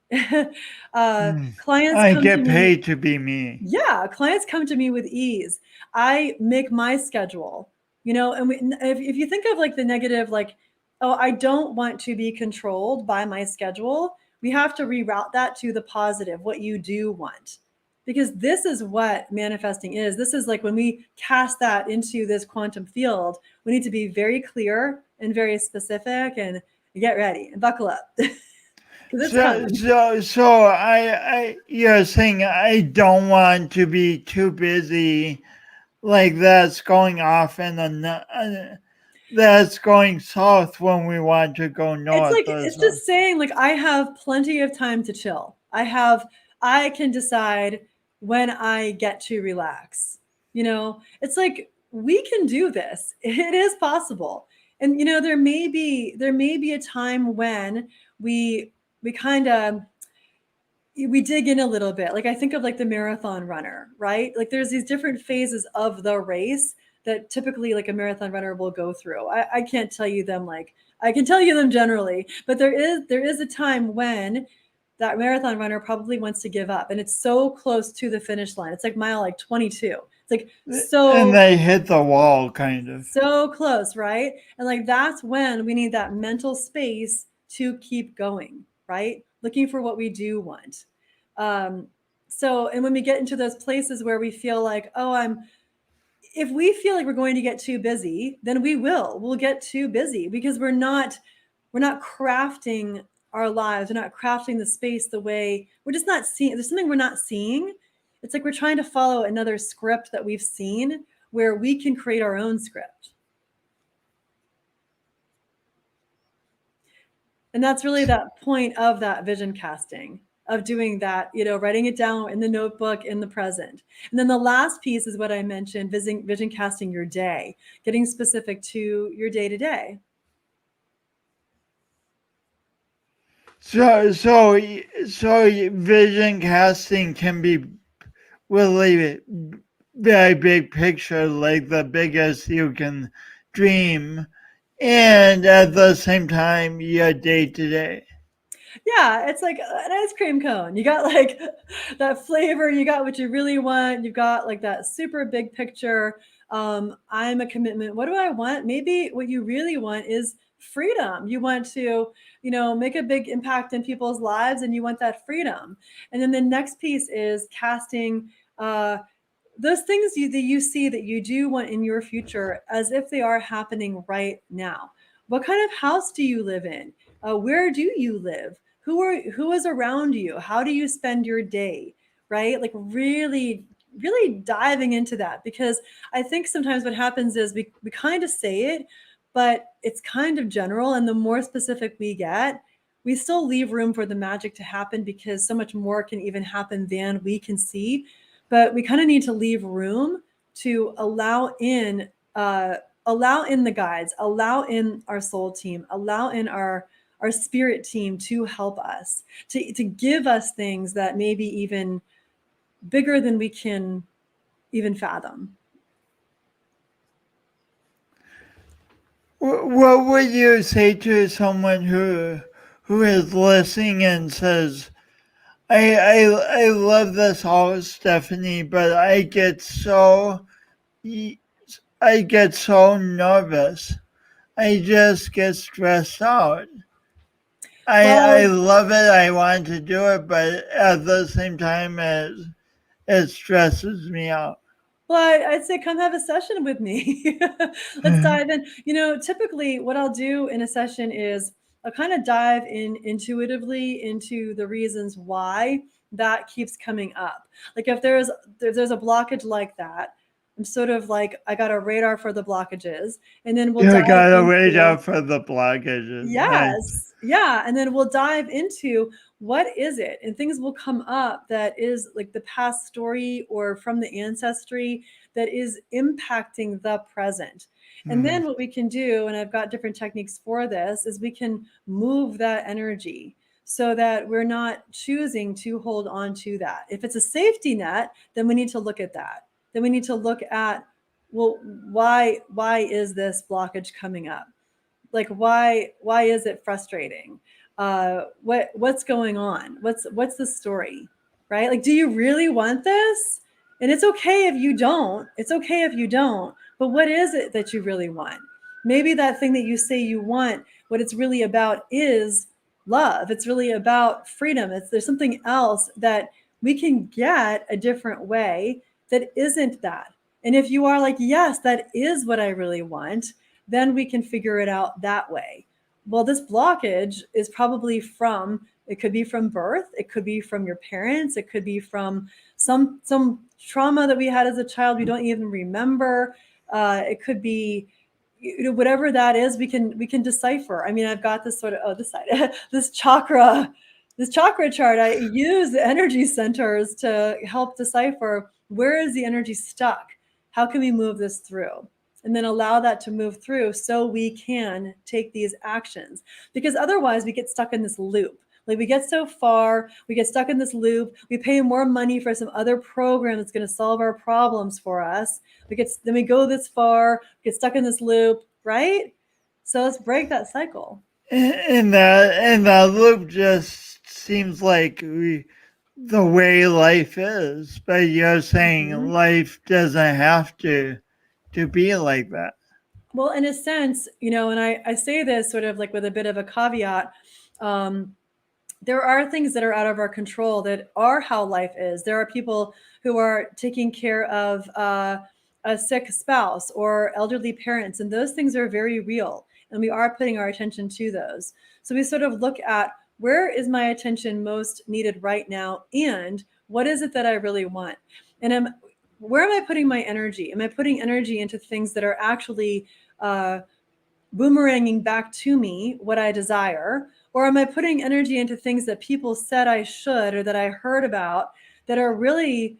S1: Hmm.
S3: Clients
S1: I
S3: come to
S1: get
S3: me.
S1: paid to be me.
S3: Yeah, clients come to me with ease. I make my schedule, and if you think of like the negative, like, oh, I don't want to be controlled by my schedule, we have to reroute that to the positive, what you do want. Because this is what manifesting is. This is like when we cast that into this quantum field, we need to be very clear and very specific and get ready and buckle up because it's coming.
S1: You're saying I don't want to be too busy, like that's going off in that's going south when we want to go
S3: It's
S1: north
S3: like
S1: or
S3: it's
S1: something.
S3: just saying like I have plenty of time to chill. I can decide when I get to relax. It's like we can do this. It is possible. And there may be a time when we we kind of we dig in a little bit. Like I think of like the marathon runner, right? Like there's these different phases of the race that typically like a marathon runner will go through. I can't tell you them like I can tell you them generally, but there is a time when that marathon runner probably wants to give up and it's so close to the finish line. It's like mile like 22. It's like
S1: And
S3: so
S1: they hit the wall, kind of.
S3: so close, right? And like that's when we need that mental space to keep going, right? Looking for what we do want. Um, and when we get into those places where we feel like, oh, if we feel like we're going to get too busy, then we'll get too busy because we're not crafting our lives. We're not crafting the space the way we're just not seeing. There's something we're not seeing. It's like we're trying to follow another script that we've seen where we can create our own script. And that's really that point of that vision casting, of doing that, writing it down in the notebook in the present. And then the last piece is what I mentioned, vision casting your day, getting specific to your day to day.
S1: So vision casting can be really very big picture, like the biggest you can dream, and at the same time, your day to day.
S3: Yeah, it's like an ice cream cone. You got like that flavor, you got what you really want, you've got like that super big picture. I'm a commitment. What do I want? Maybe what you really want is freedom. You want to, make a big impact in people's lives and you want that freedom. And then the next piece is casting those things that you see that you do want in your future as if they are happening right now. What kind of house do you live in? Where do you live? Who is around you? How do you spend your day? Right? Like really, really diving into that because I think sometimes what happens is we kind of say it, but it's kind of general. And the more specific we get, we still leave room for the magic to happen because so much more can even happen than we can see. But we kind of need to leave room to allow in the guides, allow in our soul team, allow in our spirit team to help us, to give us things that maybe even bigger than we can even fathom.
S1: What would you say to someone who is listening and says, I love this all, Stephanie, but I get so nervous. I just get stressed out. I
S3: Well,
S1: love it. I want to do it, but at the same time, it stresses me out.
S3: well, I'd say come have a session with me. Let's dive in. Typically, what I'll do in a session is I'll kind of dive in intuitively into the reasons why that keeps coming up. Like if there's a blockage like that, I'm sort of like I got a radar for the blockages, and then we'll
S1: You
S3: dive
S1: gotta wait
S3: into.
S1: out for the blockages. Nice.
S3: Yes. Yeah. And then we'll dive into what is it? And things will come up that is like the past story or from the ancestry that is impacting the present. And
S1: Hmm.
S3: then what we can do, and I've got different techniques for this, is we can move that energy. so that we're not choosing to hold on to that. If it's a safety net, then we need to look at that. Then we need to look at, well, why is this blockage coming up? Like, why is it frustrating? What's going on? What's the story, right? Like, do you really want this? And it's okay if you don't. It's okay if you don't. But what is it that you really want? Maybe that thing that you say you want, what it's really about is love. It's really about freedom. There's something else that we can get a different way that isn't that. And if you are like, yes, that is what I really want, then we can figure it out that way. Well, this blockage is probably it could be from birth, it could be from your parents, it could be from some trauma that we had as a child we don't even remember. It could be, whatever that is, we can decipher. I mean, I've got this sort of this side this chakra chart. I use the energy centers to help decipher, where is the energy stuck? How can we move this through? And then allow that to move through so we can take these actions. Because otherwise we get stuck in this loop. Like, we get so far, we get stuck in this loop, we pay more money for some other program that's going to solve our problems for us. Then we go this far, get stuck in this loop, right? So let's break that cycle.
S1: And that loop just seems like the way life is, but you're saying life doesn't have to be like that.
S3: Well, in a sense, and I say this sort of like with a bit of a caveat. There are things that are out of our control that are how life is. There are people who are taking care of a sick spouse or elderly parents, and those things are very real, and we are putting our attention to those. So we sort of look at, where is my attention most needed right now, and what is it that I really want? And where am I putting my energy? Am I putting energy into things that are actually boomeranging back to me what I desire? Or am I putting energy into things that people said I should, or that I heard about, that are really,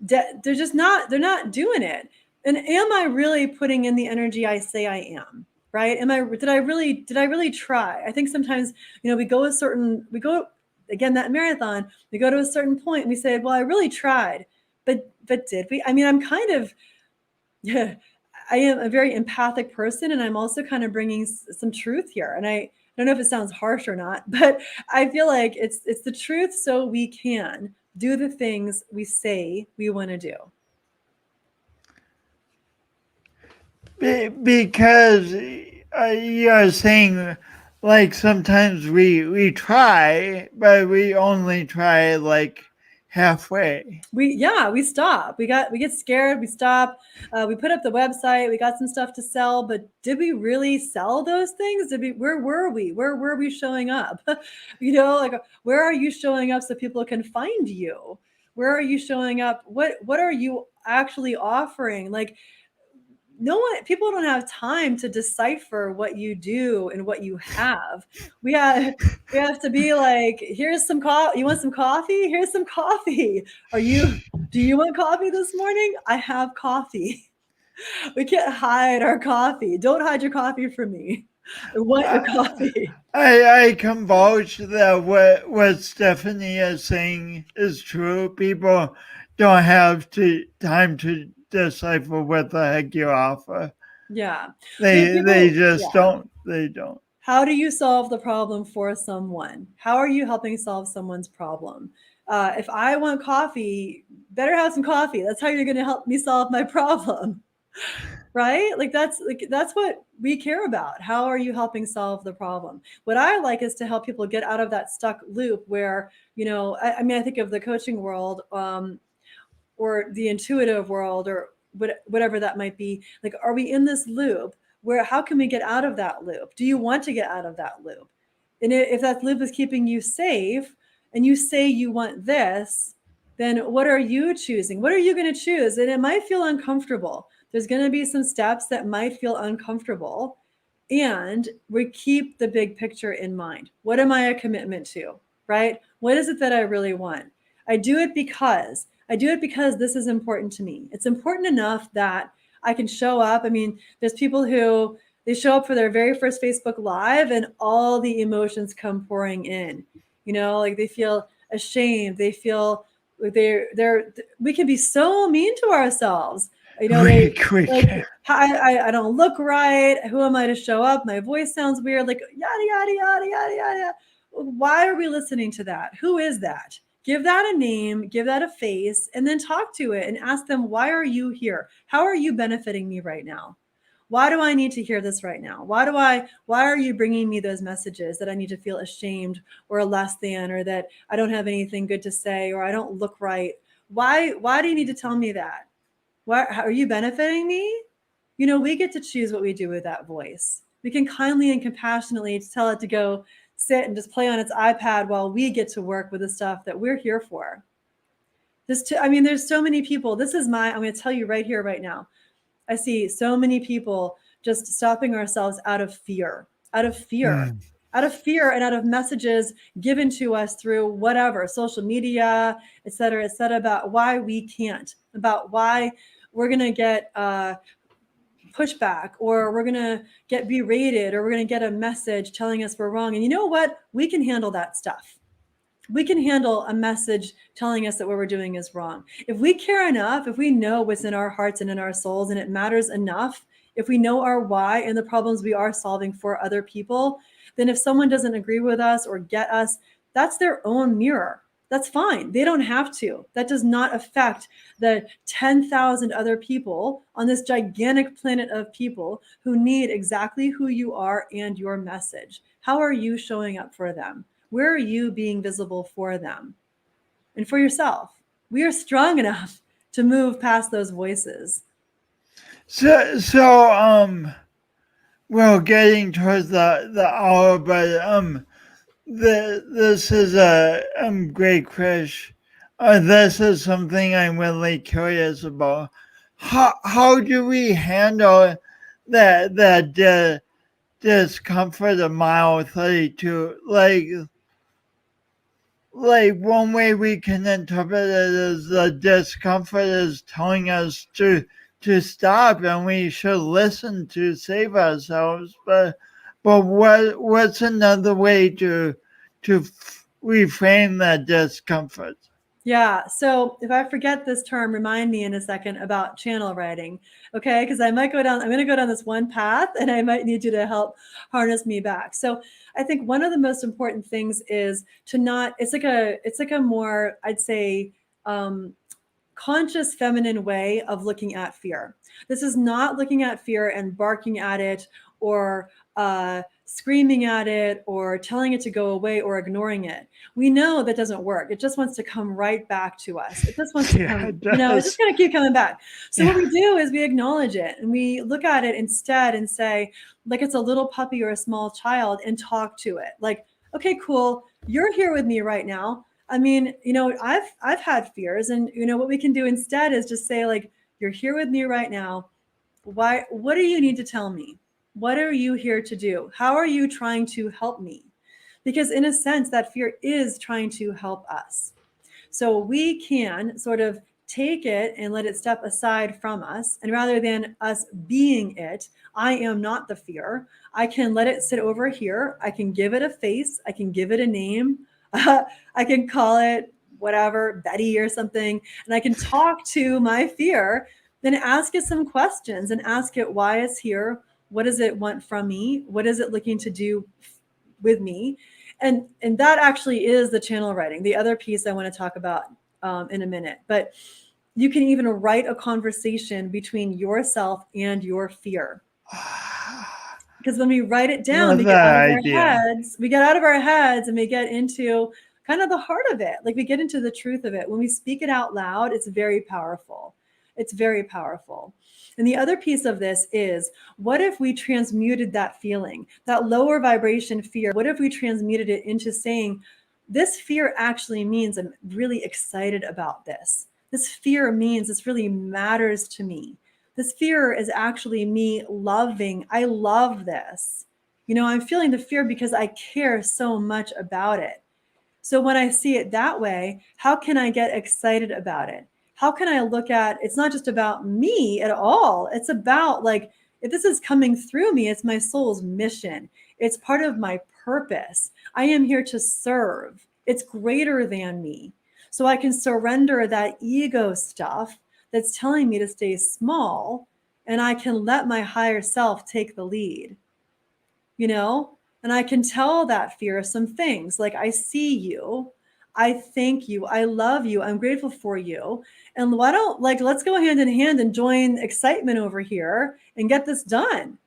S3: they're not doing it? And am I really putting in the energy I say I am? Right? Did I really try? I think sometimes, we go again, that marathon, we go to a certain point and we say, well, I really tried, but did we? I mean, I'm kind of, yeah, I am a very empathic person, and I'm also kind of bringing some truth here. And I don't know if it sounds harsh or not, but I feel like it's the truth, so we can do the things we say we want to do.
S1: Because you're saying, like, sometimes we try, but we only try like halfway.
S3: We stop. We get scared. We stop. We put up the website. We got some stuff to sell, but did we really sell those things? Where were we? Where were we showing up? Like, where are you showing up so people can find you? Where are you showing up? What are you actually offering? Like, people don't have time to decipher what you do and what you have. We have to be like, here's some coffee. You want some coffee? Here's some coffee. Do you want coffee this morning? I have coffee. We can't hide our coffee. Don't hide your coffee from me. I want your coffee.
S1: I can vouch that what Stephanie is saying is true. People don't have time to decipher what the heck you offer.
S3: Yeah.
S1: They just don't. They don't.
S3: How do you solve the problem for someone? How are you helping solve someone's problem? If I want coffee, better have some coffee. That's how you're going to help me solve my problem. Right? That's what we care about. How are you helping solve the problem? What I like is to help people get out of that stuck loop where, I think of the coaching world, or the intuitive world, or whatever that might be. Like, are we in this loop where, how can we get out of that loop? Do you want to get out of that loop? And if that loop is keeping you safe, and you say you want this, then what are you choosing? What are you going to choose? And it might feel uncomfortable. There's going to be some steps that might feel uncomfortable, and we keep the big picture in mind. What am I a commitment to, right? What is it that I really want? I do it because this is important to me. It's important enough that I can show up. I mean, there's people who They show up for their very first Facebook Live and all the emotions come pouring in. Like they feel ashamed. They feel like we can be so mean to ourselves. They like, I don't look right. Who am I to show up? My voice sounds weird. Like yada, yada, yada, yada, yada. Why are we listening to that? Who is that? Give that a name, give that a face, and then talk to it and ask them, why are you here? How are you benefiting me right now? Why do I need to hear this right now? Why are you bringing me those messages that I need to feel ashamed or less than, or that I don't have anything good to say, or I don't look right? Why do you need to tell me that? How are you benefiting me? We get to choose what we do with that voice. We can kindly and compassionately tell it to go sit and just play on its iPad while we get to work with the stuff that we're here for. There's so many people. I'm going to tell you right here, right now. I see so many people just stopping ourselves out of fear, out of fear and out of messages given to us through whatever, social media, et cetera, about why we can't, about why we're going to get pushback, or we're going to get berated, or we're going to get a message telling us we're wrong. And you know what? We can handle that stuff. We can handle a message telling us that what we're doing is wrong. If we care enough, if we know what's in our hearts and in our souls, and it matters enough, if we know our why and the problems we are solving for other people, then if someone doesn't agree with us or get us, that's their own mirror. That's fine. They don't have to. That does not affect the 10,000 other people on this gigantic planet of people who need exactly who you are and your message. How are you showing up for them? Where are you being visible for them and for yourself? We are strong enough to move past those voices.
S1: Well, getting towards the hour, but this is a great question. This is something I'm really curious about. How do we handle that discomfort of mile 32? Like one way we can interpret it is the discomfort is telling us to stop, and we should listen to save ourselves. But what's another way to reframe that discomfort?
S3: Yeah. So if I forget this term, remind me in a second about channel writing. Okay. Because I'm going to go down this one path, and I might need you to help harness me back. So I think one of the most important things is to not, it's like a more, I'd say, conscious feminine way of looking at fear. This is not looking at fear and barking at it, or screaming at it, or telling it to go away, or ignoring it. We know that doesn't work. It just wants to come right back to us. It just wants to come, it's just going to keep coming back. So what we do is we acknowledge it, and we look at it instead and say, like it's a little puppy or a small child, and talk to it. Like, okay, cool. You're here with me right now. I mean, I've had fears, and what we can do instead is just say, like, you're here with me right now. What do you need to tell me? What are you here to do? How are you trying to help me? Because in a sense, that fear is trying to help us. So we can sort of take it and let it step aside from us. And rather than us being it, I am not the fear. I can let it sit over here. I can give it a face. I can give it a name. I can call it whatever, Betty or something. And I can talk to my fear, then ask it some questions and ask it why it's here. What does it want from me? What is it looking to do with me? And that actually is the channel writing. The other piece I want to talk about in a minute. But you can even write a conversation between yourself and your fear. Because when we write it down, we get out of our heads and we get into kind of the heart of it. Like we get into the truth of it. When we speak it out loud, it's very powerful. It's very powerful. And the other piece of this is, what if we transmuted that feeling, that lower vibration fear? What if we transmuted it into saying, this fear actually means I'm really excited about this. This fear means this really matters to me. This fear is actually me loving. I love this. I'm feeling the fear because I care so much about it. So when I see it that way, how can I get excited about it? How can I look at, it's not just about me at all. It's about like, If this is coming through me, it's my soul's mission. It's part of my purpose. I am here to serve. It's greater than me. So I can surrender that ego stuff that's telling me to stay small, and I can let my higher self take the lead, you know? And I can tell that fear some things like, I see you. I thank you. I love you. I'm grateful for you. And why don't, let's go hand in hand and join excitement over here and get this done.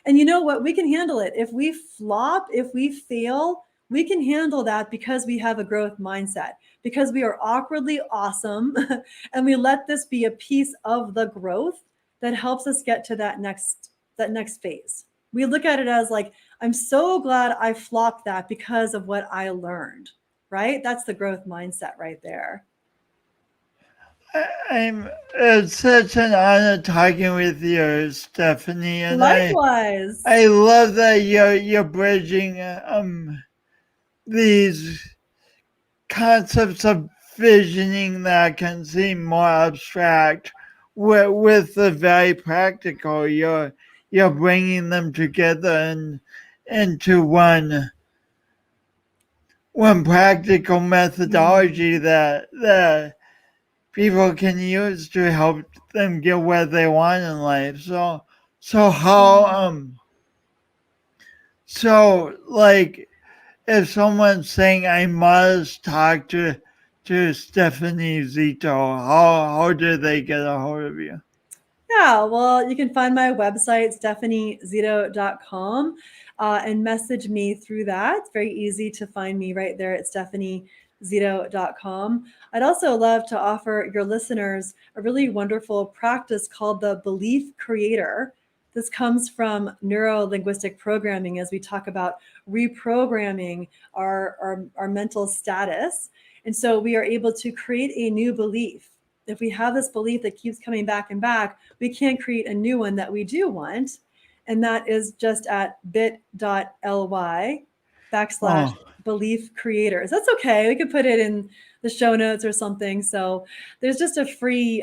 S3: And you know what? We can handle it. If we flop, if we fail, we can handle that because we have a growth mindset, because we are awkwardly awesome. And we let this be a piece of the growth that helps us get to that next phase. We look at it as like, I'm so glad I flopped that because of what I learned, right? That's the growth mindset right there.
S1: It's such an honor talking with you, Stephanie, and
S3: Likewise.
S1: I love that you're bridging these concepts of visioning that can seem more abstract with the very practical. You're bringing them together and into one practical methodology that people can use to help them get where they want in life. So like, if someone's saying I must talk to Stephanie Zito, how do they get a hold of you?
S3: Yeah, well, you can find my website, stephaniezito.com, and message me through that. It's very easy to find me right there at stephaniezito.com. I'd also love to offer your listeners a really wonderful practice called the Belief Creator. This comes from neuro-linguistic programming as we talk about reprogramming our mental status. And so we are able to create a new belief. If we have this belief that keeps coming back and back, we can create a new one that we do want. And that is just at bit.ly/belief creators. That's okay. We could put it in the show notes or something. So there's just a free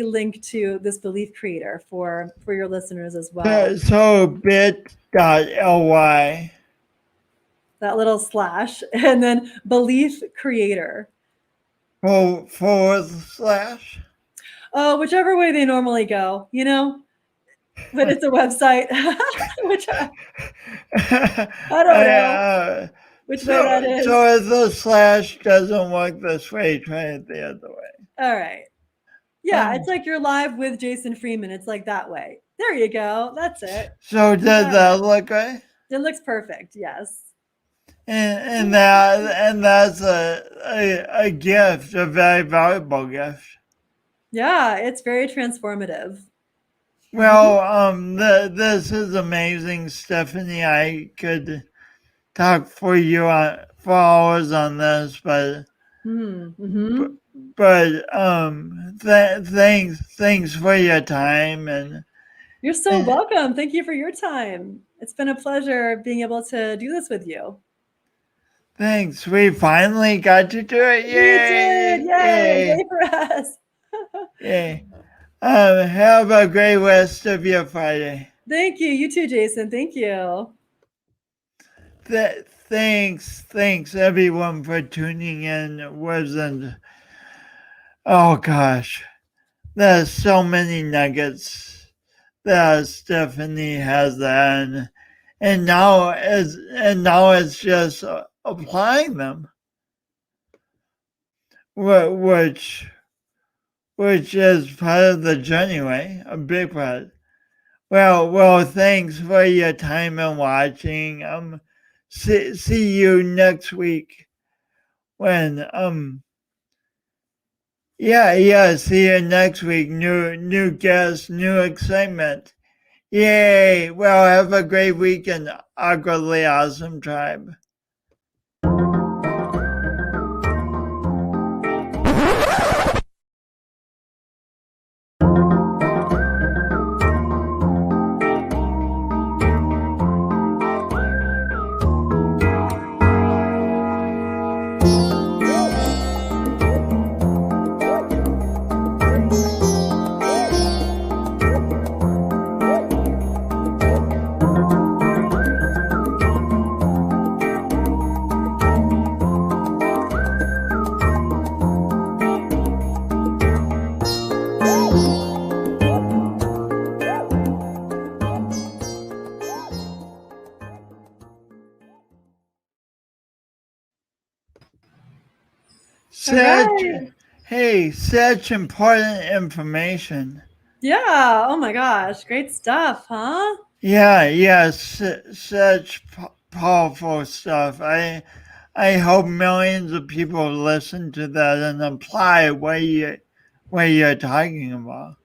S3: link to this belief creator for your listeners as well.
S1: So bit.ly.
S3: That little slash, and then belief creator.
S1: /?
S3: Oh, whichever way they normally go, you know, but it's a website, which I don't know which way that is.
S1: So if the slash doesn't work this way, try it the other way.
S3: All right. Yeah, it's like you're live with Jason Freeman. It's like that way. There you go. That's it.
S1: So does that look right?
S3: It looks perfect. Yes.
S1: And that's a gift, a very valuable gift.
S3: Yeah, it's very transformative.
S1: Well, this is amazing, Stephanie. I could talk for hours on this, but thanks for your time, and
S3: you're so welcome. Thank you for your time. It's been a pleasure being able to do this with you.
S1: Thanks. We finally got to do it. Yay!
S3: We did. Yay for us.
S1: Yay. Have a great rest of your Friday.
S3: Thank you. You too, Jason. Thank you.
S1: Thanks everyone for tuning in. Oh gosh, there's so many nuggets that Stephanie has there, and now it's just applying them, which is part of the journey, right? A big part. Well, thanks for your time and watching. See you next week when see you next week. New guests, new excitement. Yay! Well, have a great weekend, awkwardly awesome tribe.
S3: All
S1: Such,
S3: right.
S1: hey, such important information.
S3: Yeah. Oh my gosh. Great stuff, huh?
S1: Yeah, yeah, such powerful stuff. I hope millions of people listen to that and apply what you're talking about.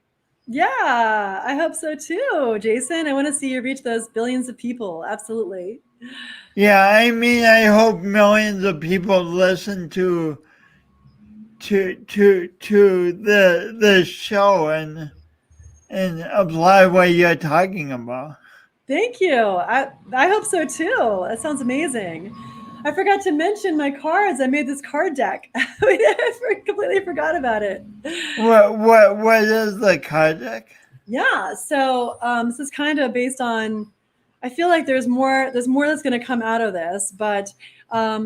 S3: Yeah, I hope so too, Jason. I want to see you reach those billions of people. Absolutely.
S1: Yeah, I mean, I hope millions of people listen to the show and apply what you're talking about.
S3: Thank you. I hope so too. That sounds amazing. I forgot to mention my cards. I made this card deck. I completely forgot about it.
S1: What is the card deck?
S3: Yeah. So this is kind of based on. I feel like there's more. There's more that's going to come out of this, but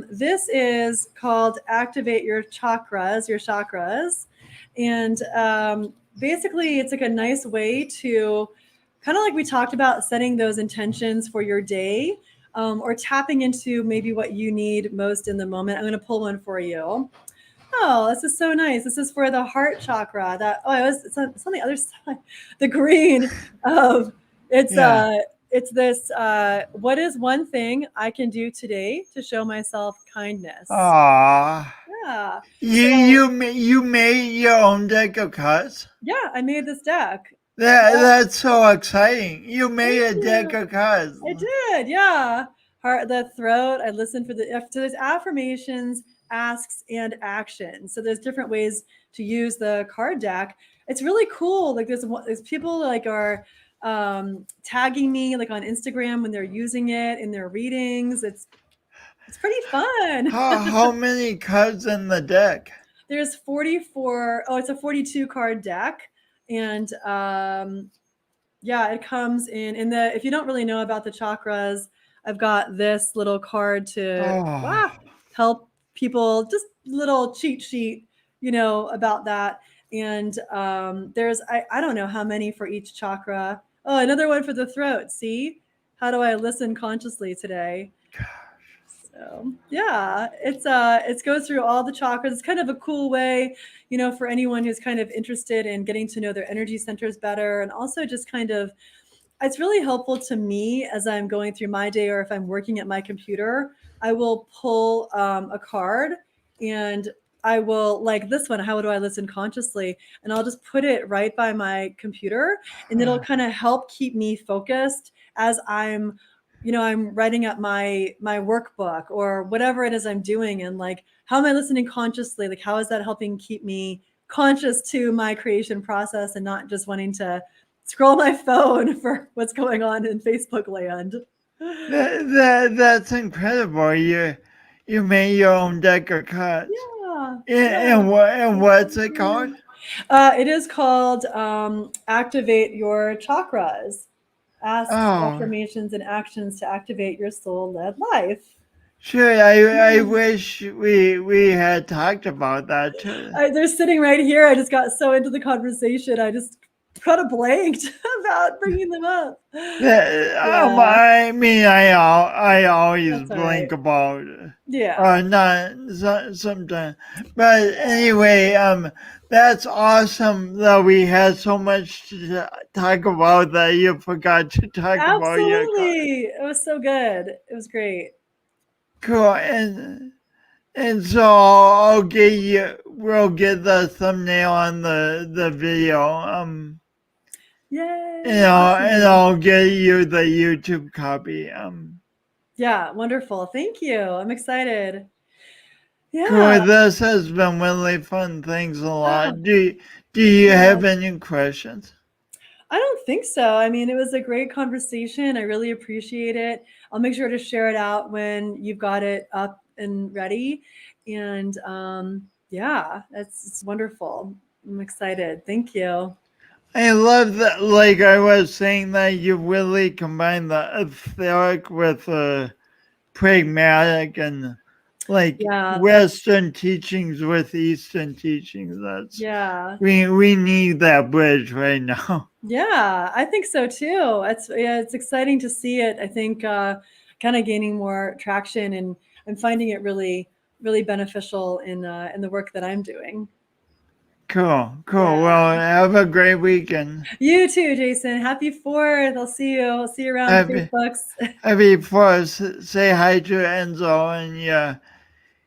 S3: this is called activate your chakras. Your chakras, and basically, it's like a nice way to kind of like we talked about setting those intentions for your day. Or tapping into maybe what you need most in the moment. I'm going to pull one for you. Oh, this is so nice. This is for the heart chakra. That it's on the other side. The green of it's
S1: Yeah.
S3: uh it's this what is one thing I can do today to show myself kindness?
S1: Aw.
S3: Yeah. So
S1: You made your own deck of cards?
S3: yeah, I made this deck.
S1: That's so exciting. You made
S3: Thank
S1: a deck
S3: you.
S1: of cards.
S3: I did, yeah. Heart, the throat. I listened for so there's affirmations, asks, and actions. So there's different ways to use the card deck. It's really cool. Like there's people like are tagging me like on Instagram when they're using it in their readings. It's pretty fun.
S1: How many cards in the deck?
S3: There's 44. Oh, it's a 42 card deck, and yeah, it comes in the if you don't really know about the chakras, I've got this little card to
S1: Oh.
S3: help people, just little cheat sheet, about that. And there's I don't know how many for each chakra. Oh, another one for the throat. See? How do I listen consciously today? So yeah, it goes through all the chakras. It's kind of a cool way, for anyone who's kind of interested in getting to know their energy centers better, and also just kind of it's really helpful to me as I'm going through my day, or if I'm working at my computer. I will pull a card, and I will, like this one, how do I listen consciously? And I'll just put it right by my computer, and it'll kind of help keep me focused as I'm writing up my workbook or whatever it is I'm doing. And like, how am I listening consciously? Like, how is that helping keep me conscious to my creation process and not just wanting to scroll my phone for what's going on in Facebook land?
S1: That's incredible. You made your own deck of cards.
S3: Yeah, yeah.
S1: And what's it called?
S3: It is called Activate Your Chakras. Asks,
S1: Oh,
S3: affirmations, and actions to activate your soul-led life.
S1: sure. I wish we had talked about that too.
S3: They're sitting right here. I just got so into the conversation. I just kind of blanked about bringing them up. Yeah,
S1: I mean, I always
S3: that's all right.
S1: blink about
S3: Yeah.
S1: not sometimes, but anyway, that's awesome that we had so much to talk about that you forgot to talk about your car.
S3: Absolutely. It was so good. It was great.
S1: Cool, and so I'll get we'll get the thumbnail on the video,
S3: Yay.
S1: and
S3: Awesome.
S1: I'll get you the YouTube copy,
S3: Yeah, wonderful. Thank you. I'm excited. Yeah.
S1: Cool. This has been really fun. Thanks a
S3: Oh,
S1: lot. Do you
S3: yeah.
S1: have any questions?
S3: I don't think so. I mean, it was a great conversation. I really appreciate it. I'll make sure to share it out when you've got it up and ready. And yeah, it's wonderful. I'm excited. Thank you.
S1: I love that. Like I was saying, that you really combine the etheric with pragmatic and like
S3: Yeah,
S1: Western teachings with Eastern teachings. That's
S3: yeah.
S1: we need that bridge right now.
S3: Yeah, I think so too. It's exciting to see it. I think kind of gaining more traction, and I'm finding it really really beneficial in the work that I'm doing.
S1: Cool.
S3: Yeah.
S1: Well, have a great weekend.
S3: You too, Jason. Happy 4th. I'll see you. I'll see you around the Facebooks.
S1: Happy 4th. Say hi to Enzo and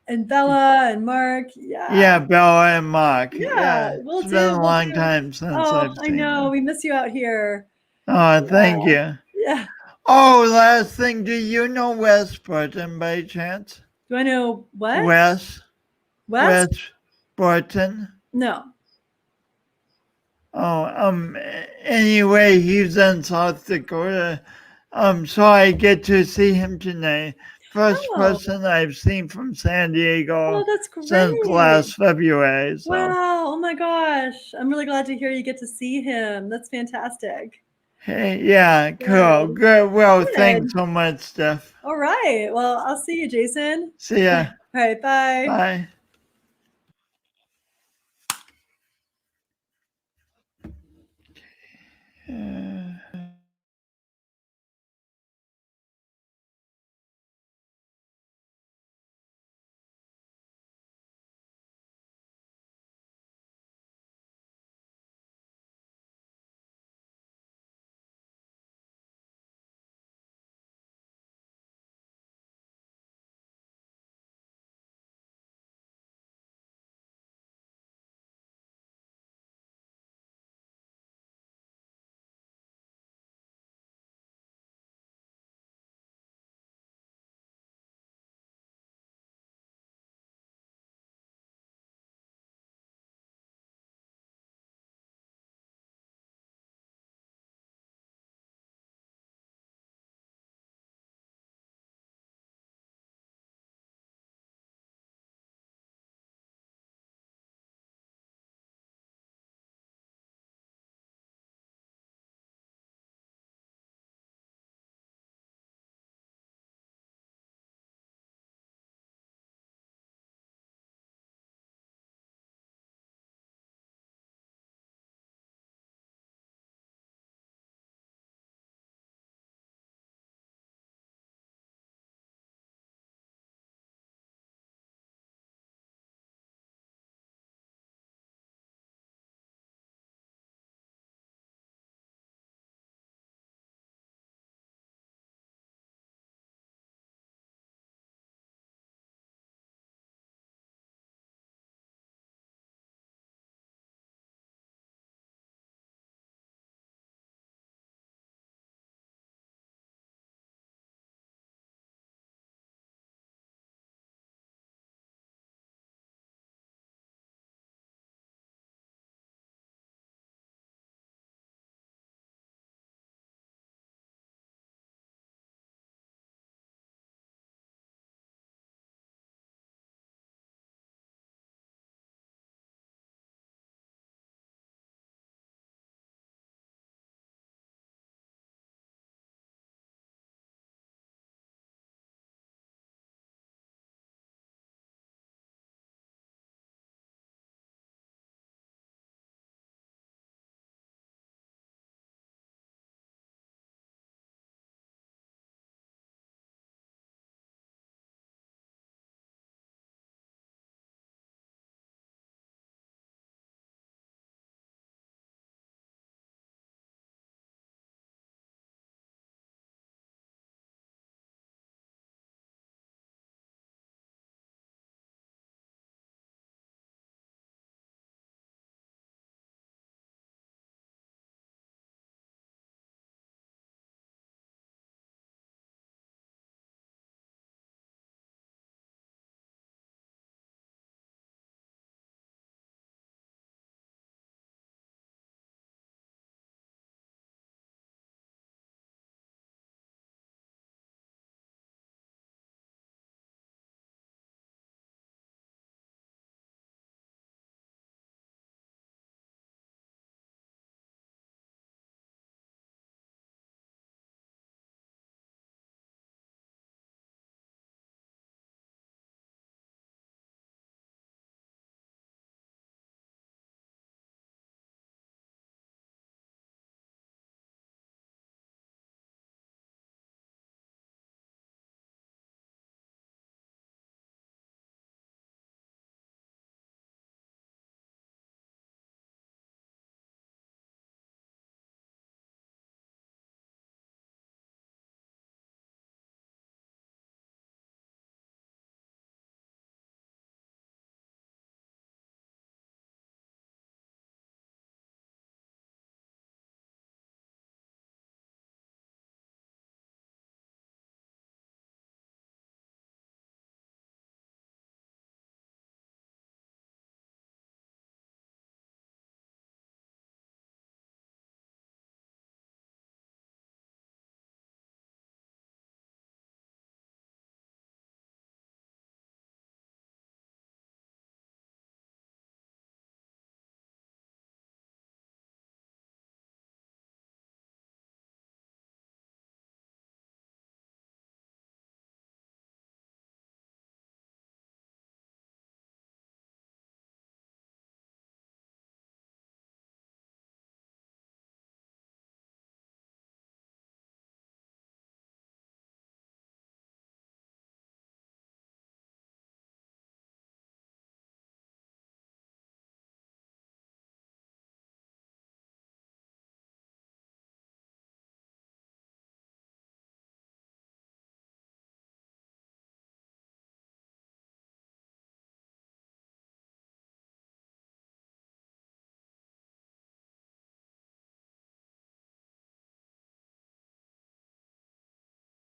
S3: And Bella and Mark.
S1: yeah, Bella and Mark.
S3: Yeah, we'll
S1: It's
S3: do.
S1: been a
S3: We'll
S1: long
S3: do.
S1: time since
S3: Oh,
S1: I've
S3: I
S1: seen
S3: know.
S1: them.
S3: We miss you out here.
S1: Oh, thank you.
S3: Yeah.
S1: Oh, last thing. Do you know Wes Burton by chance?
S3: Do I know what?
S1: Wes
S3: West?
S1: Burton.
S3: No.
S1: Oh, anyway, he's in South Dakota. So I get to see him tonight. First
S3: Oh.
S1: person I've seen from San Diego
S3: Oh, that's
S1: since
S3: great.
S1: last February. So.
S3: Wow. Oh my gosh. I'm really glad to hear you get to see him. That's fantastic.
S1: Hey, yeah, cool. Good. Well, thanks so much, Steph.
S3: All right. Well, I'll see you, Jason.
S1: See ya.
S3: All right. Bye.
S1: Bye.